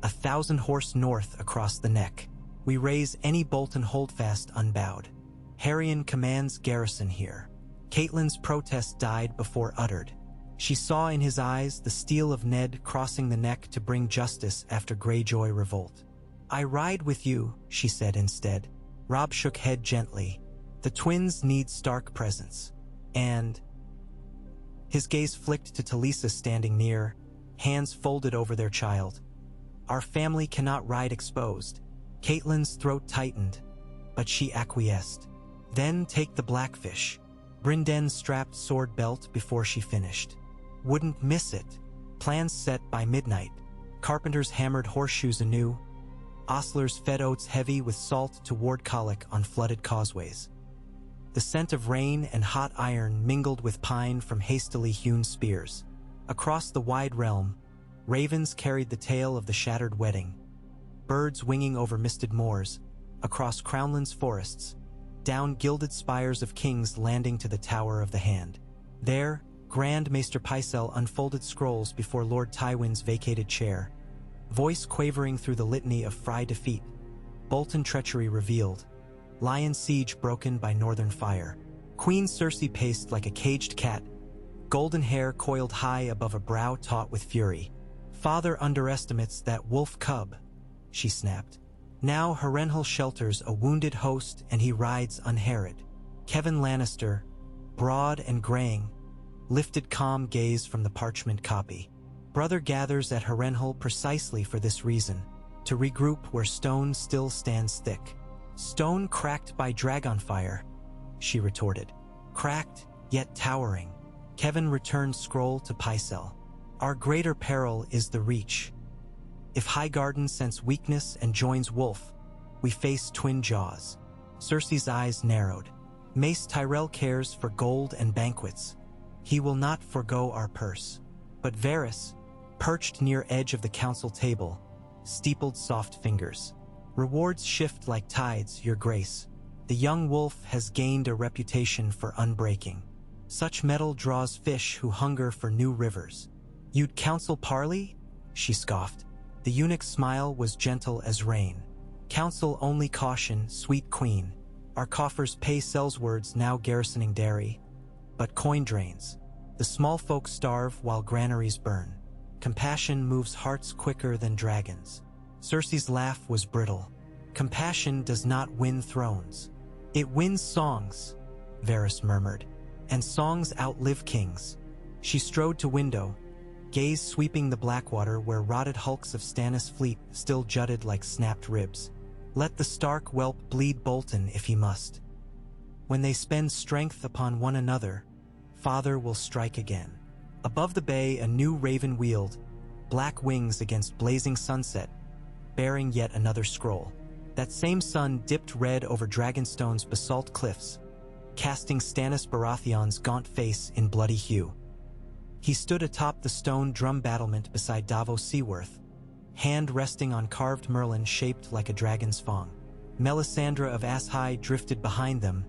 1,000 horse north across the neck. We raise any Bolton holdfast unbowed. Harrion commands garrison here." Catelyn's protest died before uttered. She saw in his eyes the steel of Ned crossing the neck to bring justice after Greyjoy revolt. "I ride with you," she said instead. Robb shook head gently. "The twins need Stark presence. And..." His gaze flicked to Talisa standing near, hands folded over their child. "Our family cannot ride exposed." Catelyn's throat tightened, but she acquiesced. "Then take the Blackfish." Brynden strapped sword belt before she finished. "Wouldn't miss it." Plans set by midnight. Carpenters hammered horseshoes anew. Ostlers fed oats heavy with salt to ward colic on flooded causeways. The scent of rain and hot iron mingled with pine from hastily hewn spears. Across the wide realm, ravens carried the tale of the shattered wedding. Birds winging over misted moors, across Crownland's forests, down gilded spires of kings landing to the Tower of the Hand. There, Grand Maester Pycelle unfolded scrolls before Lord Tywin's vacated chair. Voice quavering through the litany of Frey defeat. Bolton treachery revealed. Lion siege broken by northern fire. Queen Cersei paced like a caged cat, golden hair coiled high above a brow taut with fury. "Father underestimates that wolf cub," she snapped. "Now Harrenhal shelters a wounded host and he rides unharried." Kevin Lannister, broad and graying, lifted calm gaze from the parchment copy. "Brother gathers at Harrenhal precisely for this reason, to regroup where stone still stands thick." "Stone cracked by dragonfire," she retorted. "Cracked, yet towering." Kevin returned scroll to Pycelle. "Our greater peril is the Reach. If Highgarden sense weakness and joins Wolf, we face twin jaws." Cersei's eyes narrowed. "Mace Tyrell cares for gold and banquets. He will not forgo our purse." But Varys, perched near edge of the council table, steepled soft fingers. "Rewards shift like tides, your grace. The young wolf has gained a reputation for unbreaking. Such metal draws fish who hunger for new rivers." "You'd counsel parley?" she scoffed. The eunuch's smile was gentle as rain. "Counsel only caution, sweet queen. Our coffers pay sellswords now garrisoning Derry. But coin drains. The small folk starve while granaries burn. Compassion moves hearts quicker than dragons." Cersei's laugh was brittle. "Compassion does not win thrones. It wins songs," Varys murmured. "And songs outlive kings." She strode to window, gaze sweeping the Blackwater where rotted hulks of Stannis' fleet still jutted like snapped ribs. "Let the Stark whelp bleed Bolton if he must. When they spend strength upon one another, Father will strike again." Above the bay a new raven wheeled, black wings against blazing sunset, bearing yet another scroll. That same sun dipped red over Dragonstone's basalt cliffs, casting Stannis Baratheon's gaunt face in bloody hue. He stood atop the stone drum battlement beside Davos Seaworth, hand resting on carved merlin shaped like a dragon's fang. Melisandre of Ashai drifted behind them,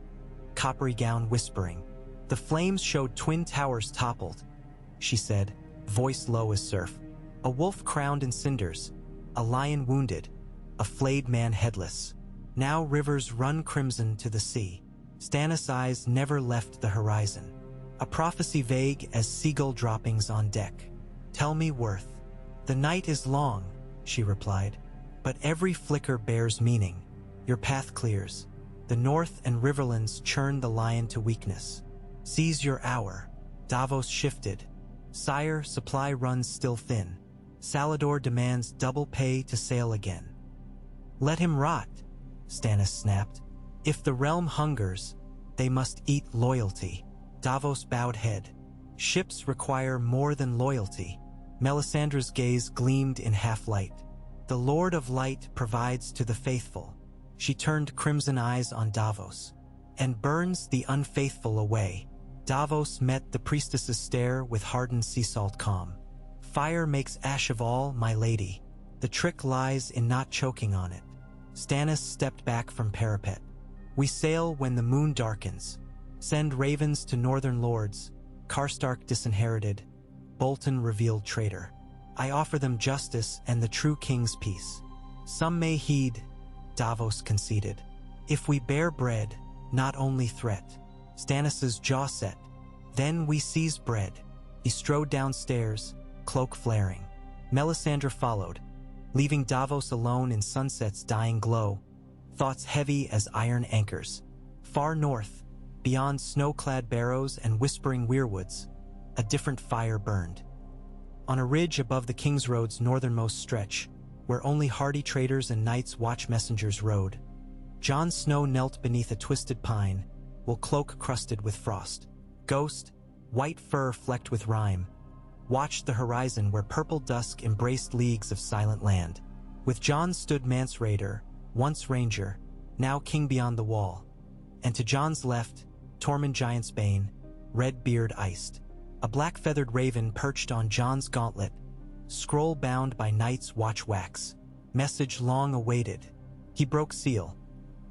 coppery gown whispering. The flames showed twin towers toppled, she said, voice low as surf. A wolf crowned in cinders, a lion wounded, a flayed man headless. Now rivers run crimson to the sea. Stannis' eyes never left the horizon. A prophecy vague as seagull droppings on deck. Tell me worth. The night is long, she replied, but every flicker bears meaning. Your path clears. The north and riverlands churn the lion to weakness. Seize your hour. Davos shifted. Sire, supply runs still thin. Salador demands double pay to sail again. Let him rot, Stannis snapped. If the realm hungers, they must eat loyalty. Davos bowed head. Ships require more than loyalty. Melisandre's gaze gleamed in half-light. The Lord of Light provides to the faithful. She turned crimson eyes on Davos. And burns the unfaithful away. Davos met the priestess's stare with hardened sea salt calm. Fire makes ash of all, my lady. The trick lies in not choking on it. Stannis stepped back from parapet. We sail when the moon darkens. Send ravens to northern lords. Karstark disinherited. Bolton revealed traitor. I offer them justice and the true king's peace. Some may heed, Davos conceded. If we bear bread, not only threat. Stannis' jaw set. Then we seize bread. He strode downstairs, cloak flaring. Melisandre followed, leaving Davos alone in sunset's dying glow, thoughts heavy as iron anchors. Far north, beyond snow-clad barrows and whispering weirwoods, a different fire burned. On a ridge above the King's Road's northernmost stretch, where only hardy traders and knights' watch messengers rode, Jon Snow knelt beneath a twisted pine, while cloak crusted with frost. Ghost, white fur flecked with rime, watched the horizon where purple dusk embraced leagues of silent land. With Jon stood Mance Rayder, once ranger, now king beyond the wall, and to Jon's left, Tormund Giant's Bane, red beard iced. A black-feathered raven perched on Jon's gauntlet, scroll bound by night's watch wax. Message long awaited. He broke seal.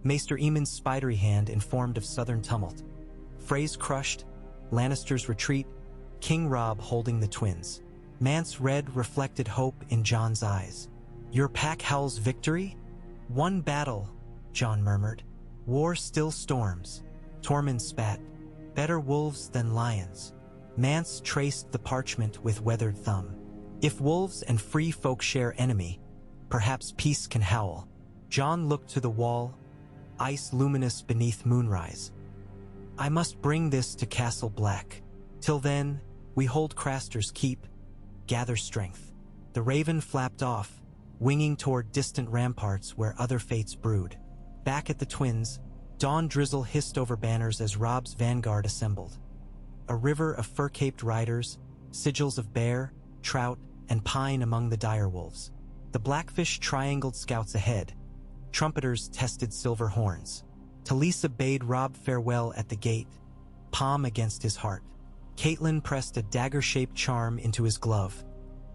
Maester Aemon's spidery hand informed of southern tumult. Freys crushed, Lannisters retreat, King Robb holding the twins. Mance red reflected hope in Jon's eyes. Your pack howls victory? One battle, Jon murmured. War still storms. Tormund spat. Better wolves than lions. Mance traced the parchment with weathered thumb. If wolves and free folk share enemy, perhaps peace can howl. Jon looked to the wall, ice luminous beneath moonrise. I must bring this to Castle Black. Till then, we hold Craster's keep, gather strength. The raven flapped off, winging toward distant ramparts where other fates brood. Back at the twins, dawn drizzle hissed over banners as Robb's vanguard assembled. A river of fur-caped riders, sigils of bear, trout, and pine among the direwolves. The blackfish triangled scouts ahead. Trumpeters tested silver horns. Talisa bade Robb farewell at the gate, palm against his heart. Catelyn pressed a dagger-shaped charm into his glove,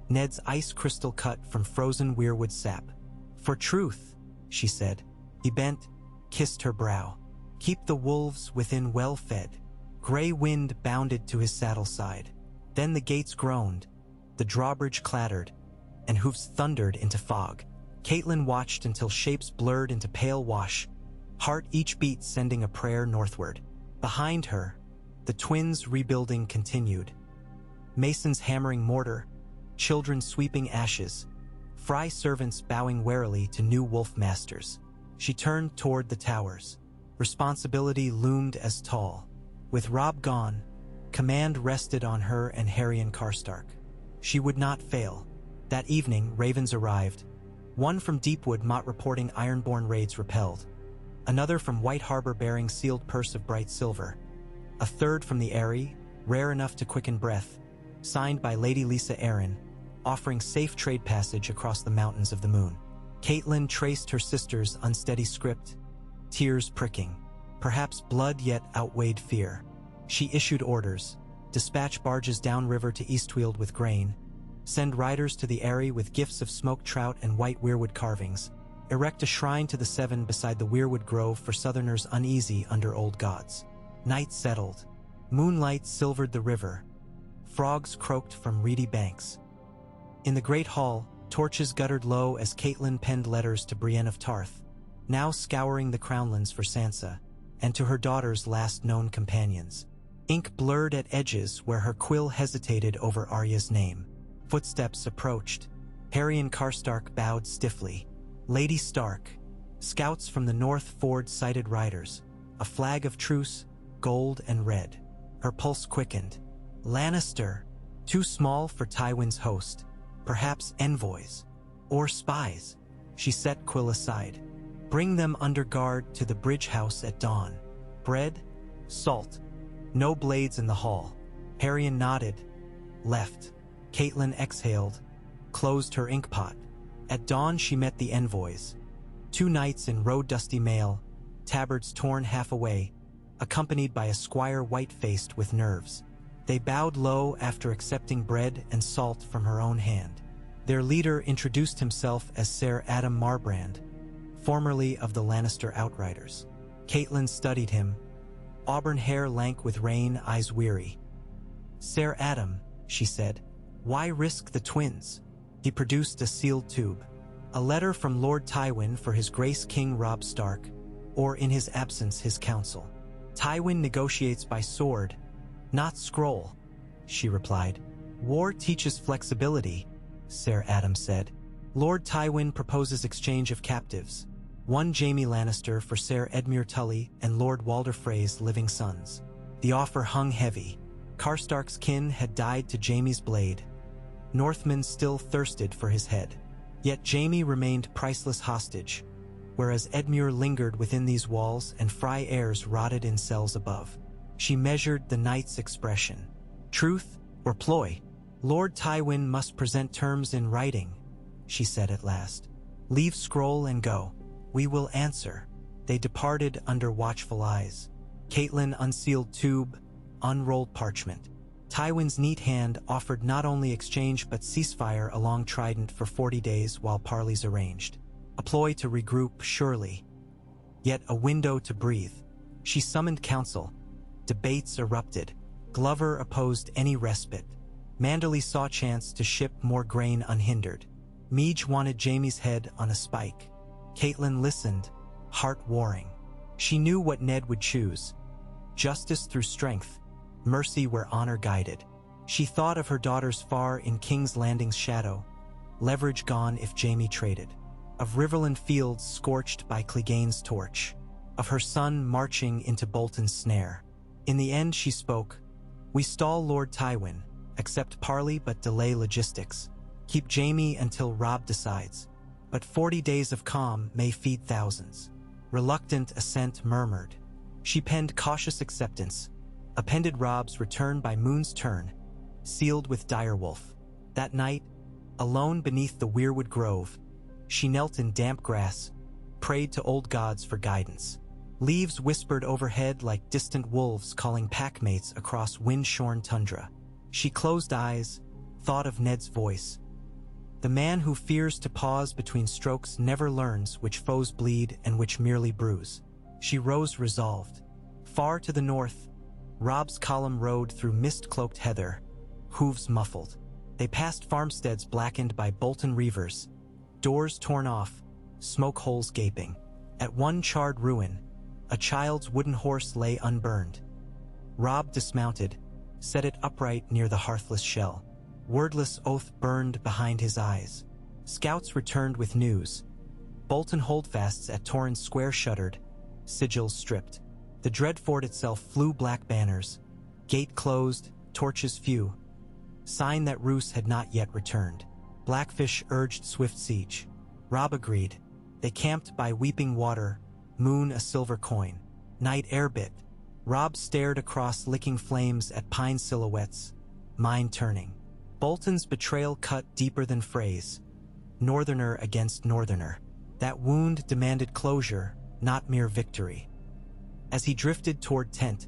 Ned's ice crystal cut from frozen weirwood sap. For truth, she said. He bent, kissed her brow. Keep the wolves within well-fed. Gray wind bounded to his saddle side. Then the gates groaned, the drawbridge clattered, and hoofs thundered into fog. Catelyn watched until shapes blurred into pale wash, heart each beat sending a prayer northward. Behind her, the twins' rebuilding continued. Masons hammering mortar, children sweeping ashes, Frey servants bowing warily to new wolf masters. She turned toward the towers. Responsibility loomed as tall. With Robb gone, command rested on her and Harrion Karstark. She would not fail. That evening, ravens arrived. One from Deepwood Mott reporting Ironborn raids repelled. Another from White Harbor bearing sealed purse of bright silver. A third from the Eyrie, rare enough to quicken breath, signed by Lady Lisa Arryn, offering safe trade passage across the mountains of the moon. Catelyn traced her sister's unsteady script, tears pricking. Perhaps blood yet outweighed fear. She issued orders. dispatch barges downriver to Eastfield with grain, send riders to the Eyrie with gifts of smoked trout and white weirwood carvings, erect a shrine to the Seven beside the weirwood grove for southerners uneasy under old gods. Night settled. Moonlight silvered the river. Frogs croaked from reedy banks. In the great hall, torches guttered low as Catelyn penned letters to Brienne of Tarth, now scouring the crownlands for Sansa, and to her daughter's last known companions. Ink blurred at edges where her quill hesitated over Arya's name. Footsteps approached. Harry Karstark bowed stiffly. Lady Stark. Scouts from the North Ford sighted riders. A flag of truce, gold and red. Her pulse quickened. Lannister. Too small for Tywin's host. Perhaps envoys. Or spies. She set quill aside. Bring them under guard to the bridge house at dawn. Bread? Salt. No blades in the hall. Harrion nodded. Left. Catelyn exhaled. Closed her inkpot. At dawn she met the envoys. 2 knights in road-dusty mail, tabards torn half away, accompanied by a squire white-faced with nerves. They bowed low after accepting bread and salt from her own hand. Their leader introduced himself as Ser Adam Marbrand, formerly of the Lannister Outriders. Catelyn studied him, auburn hair lank with rain, eyes weary. Ser Adam, she said, why risk the twins? He produced a sealed tube. A letter from Lord Tywin for his Grace King Robb Stark, or in his absence his counsel. Tywin negotiates by sword, not scroll, she replied. War teaches flexibility, Ser Adam said. Lord Tywin proposes exchange of captives. 1 Jaime Lannister for Ser Edmure Tully and Lord Walder Frey's living sons. The offer hung heavy. Karstark's kin had died to Jaime's blade. Northmen still thirsted for his head. Yet Jaime remained priceless hostage, whereas Edmure lingered within these walls and Frey heirs rotted in cells above. She measured the knight's expression. Truth or ploy? Lord Tywin must present terms in writing, she said at last. Leave scroll and go. We will answer. They departed under watchful eyes. Catelyn unsealed tube, unrolled parchment. Tywin's neat hand offered not only exchange but ceasefire along Trident for 40 days while parleys arranged. A ploy to regroup, surely. Yet a window to breathe. She summoned council. Debates erupted. Glover opposed any respite. Manderly saw chance to ship more grain unhindered. Meege wanted Jaime's head on a spike. Catelyn listened, heart warring. She knew what Ned would choose. Justice through strength. Mercy where honor guided. She thought of her daughters far in King's Landing's shadow, leverage gone if Jaime traded. Of Riverland fields scorched by Clegane's torch. Of her son marching into Bolton's snare. In the end she spoke. We stall Lord Tywin, accept parley but delay logistics. Keep Jaime until Robb decides. But 40 days of calm may feed thousands. Reluctant assent murmured. She penned cautious acceptance. Appended Robb's return by moon's turn, sealed with direwolf. That night, alone beneath the weirwood grove, she knelt in damp grass, prayed to old gods for guidance. Leaves whispered overhead like distant wolves calling packmates across wind-shorn tundra. She closed eyes, thought of Ned's voice. The man who fears to pause between strokes never learns which foes bleed and which merely bruise. She rose resolved. Far to the north, Robb's column rode through mist-cloaked heather, hooves muffled. They passed farmsteads blackened by Bolton reavers, doors torn off, smoke holes gaping. At one charred ruin, a child's wooden horse lay unburned. Robb dismounted, set it upright near the hearthless shell. Wordless oath burned behind his eyes. Scouts returned with news. Bolton holdfasts at Torrance Square shuttered, sigils stripped. The Dreadfort itself flew black banners. Gate closed, torches few. Sign that Roose had not yet returned. Blackfish urged swift siege. Robb agreed. They camped by weeping water, moon a silver coin. Night airbit. Robb stared across licking flames at pine silhouettes, mind turning. Bolton's betrayal cut deeper than Freys. Northerner against Northerner. That wound demanded closure, not mere victory. As he drifted toward tent,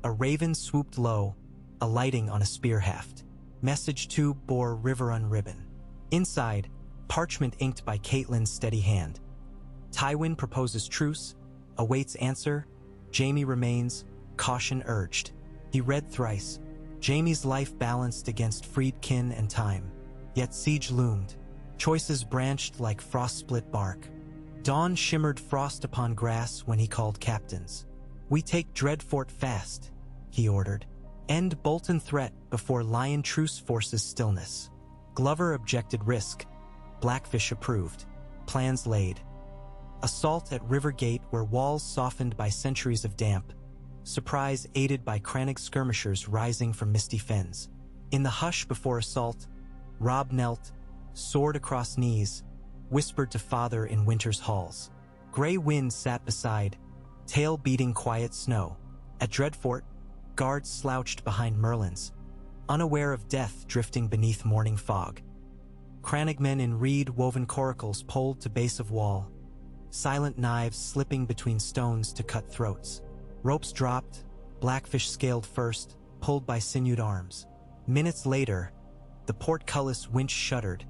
a raven swooped low, alighting on a spear haft. Message tube bore Riverrun ribbon. Inside, parchment inked by Catelyn's steady hand. Tywin proposes truce, awaits answer. Jaime remains, caution urged. He read thrice. Jaime's life balanced against freed kin and time. Yet siege loomed. Choices branched like frost-split bark. Dawn shimmered frost upon grass when he called captains. "We take Dreadfort fast," he ordered. "End Bolton threat before Lion truce forces stillness." Glover objected risk. Blackfish approved. Plans laid. Assault at River Gate where walls softened by centuries of damp. Surprise aided by Crannog skirmishers rising from misty fens. In the hush before assault, Robb knelt, sword across knees, whispered to father in winter's halls. Grey wind sat beside, tail beating quiet snow. At Dreadfort, guards slouched behind merlins, unaware of death drifting beneath morning fog. Crannog men in reed-woven coracles poled to base of wall, silent knives slipping between stones to cut throats. Ropes dropped, Blackfish scaled first, pulled by sinewed arms. Minutes later, the portcullis winch shuddered,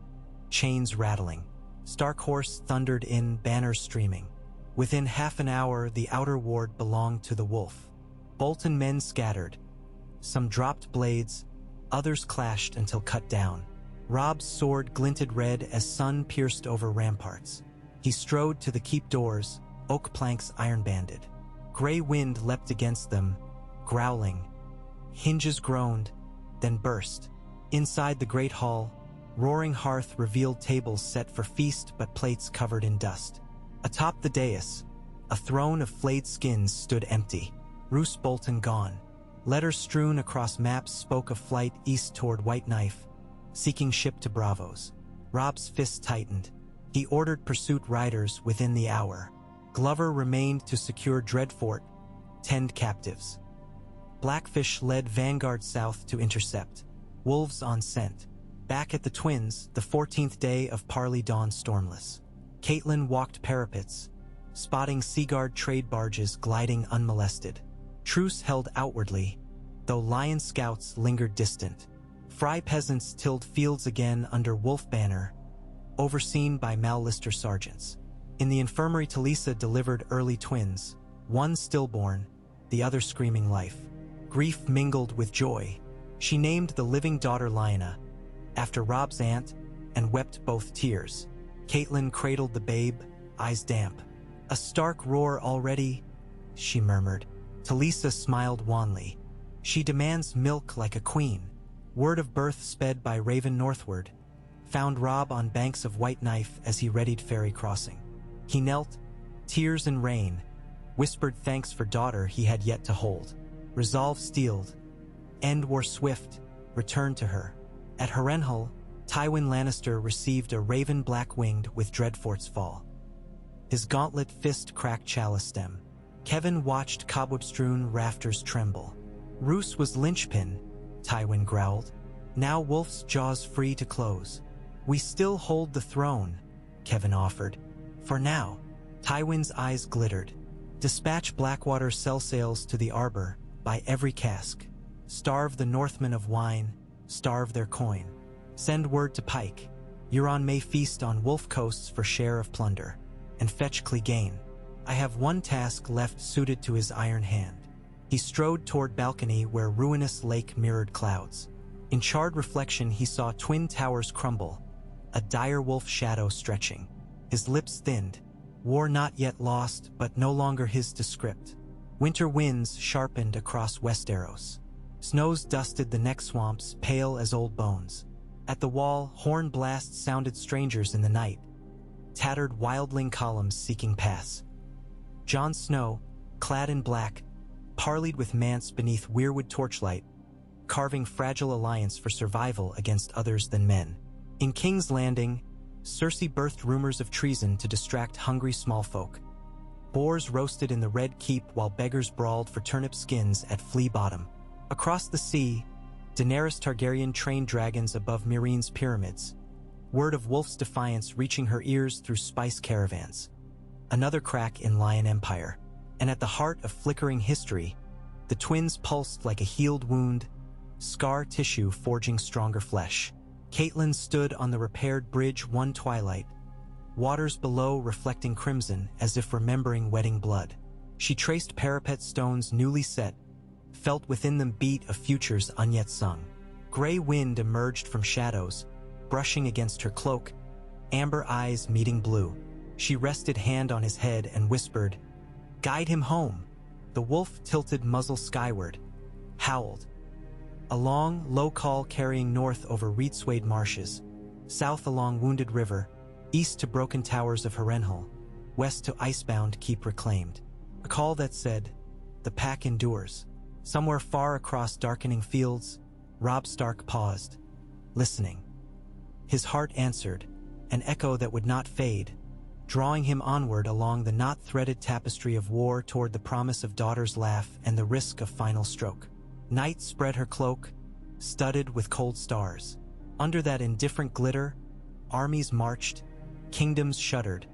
chains rattling. Starkhorse thundered in, banners streaming. Within half an hour, the outer ward belonged to the Wolf. Bolton men scattered. Some dropped blades, others clashed until cut down. Robb's sword glinted red as sun pierced over ramparts. He strode to the keep doors, oak planks iron-banded. Grey wind leapt against them, growling. Hinges groaned, then burst. Inside the great hall, roaring hearth revealed tables set for feast but plates covered in dust. Atop the dais, a throne of flayed skins stood empty. Roose Bolton gone. Letters strewn across maps spoke of flight east toward White Knife, seeking ship to Bravos. Robb's fist tightened. He ordered pursuit riders within the hour. Glover remained to secure Dreadfort, tend captives. Blackfish led vanguard south to intercept. Wolves on scent. Back at the Twins, the 14th day of Parley dawned stormless. Catelyn walked parapets, spotting Seaguard trade barges gliding unmolested. Truce held outwardly, though Lion scouts lingered distant. Frey peasants tilled fields again under Wolf banner, overseen by Lannister sergeants. In the infirmary, Talisa delivered early twins, one stillborn, the other screaming life. Grief mingled with joy. She named the living daughter Lyanna, after Robb's aunt, and wept both tears. Catelyn cradled the babe, eyes damp. "A stark roar already," she murmured. Talisa smiled wanly. "She demands milk like a queen." Word of birth sped by raven northward, found Robb on banks of White Knife as he readied ferry crossing. He knelt, tears and rain, whispered thanks for daughter he had yet to hold. Resolve steeled. End war swift, returned to her. At Harrenhal, Tywin Lannister received a raven black-winged with Dreadfort's fall. His gauntlet fist cracked chalice stem. Kevan watched cobweb-strewn rafters tremble. Roose was linchpin, Tywin growled. Now Wolf's jaws free to close. "We still hold the throne," Kevan offered. "For now." Tywin's eyes glittered. "Dispatch Blackwater sell sails to the arbor, by every cask. Starve the Northmen of wine, starve their coin. Send word to Pike. Euron may feast on Wolf coasts for share of plunder. And fetch Clegane. I have one task left suited to his iron hand." He strode toward balcony where ruinous lake mirrored clouds. In charred reflection he saw twin towers crumble, a dire wolf shadow stretching. His lips thinned. War not yet lost, but no longer his to script. Winter winds sharpened across Westeros. Snows dusted the neck swamps, pale as old bones. At the wall, horn blasts sounded strangers in the night. Tattered wildling columns seeking pass. Jon Snow, clad in black, parleyed with Mance beneath weirwood torchlight, carving fragile alliance for survival against others than men. In King's Landing, Cersei birthed rumors of treason to distract hungry small folk. Boars roasted in the Red Keep while beggars brawled for turnip skins at Flea Bottom. Across the sea, Daenerys Targaryen trained dragons above Meereen's pyramids, word of Wolf's defiance reaching her ears through spice caravans. Another crack in Lion Empire. And at the heart of flickering history, the twins pulsed like a healed wound, scar tissue forging stronger flesh. Catelyn stood on the repaired bridge one twilight, waters below reflecting crimson as if remembering wedding blood. She traced parapet stones newly set, felt within them beat of futures unyet sung. Gray wind emerged from shadows, brushing against her cloak, amber eyes meeting blue. She rested hand on his head and whispered, "Guide him home." The wolf tilted muzzle skyward, howled. A long, low call carrying north over reed-swayed marshes, south along Wounded River, east to broken towers of Harrenhal, west to icebound keep reclaimed. A call that said, "The pack endures." Somewhere far across darkening fields, Robb Stark paused, listening. His heart answered, an echo that would not fade, drawing him onward along the knot-threaded tapestry of war toward the promise of daughter's laugh and the risk of final stroke. Night spread her cloak, studded with cold stars. Under that indifferent glitter, armies marched, kingdoms shuddered,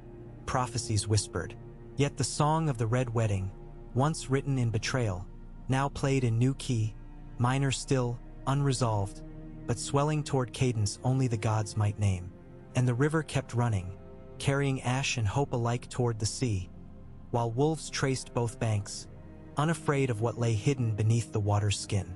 prophecies whispered. Yet the song of the Red Wedding, once written in Betrayal, now played in new key, minor still, unresolved, but swelling toward cadence only the gods might name. And the river kept running, carrying ash and hope alike toward the sea, while wolves traced both banks, unafraid of what lay hidden beneath the water's skin.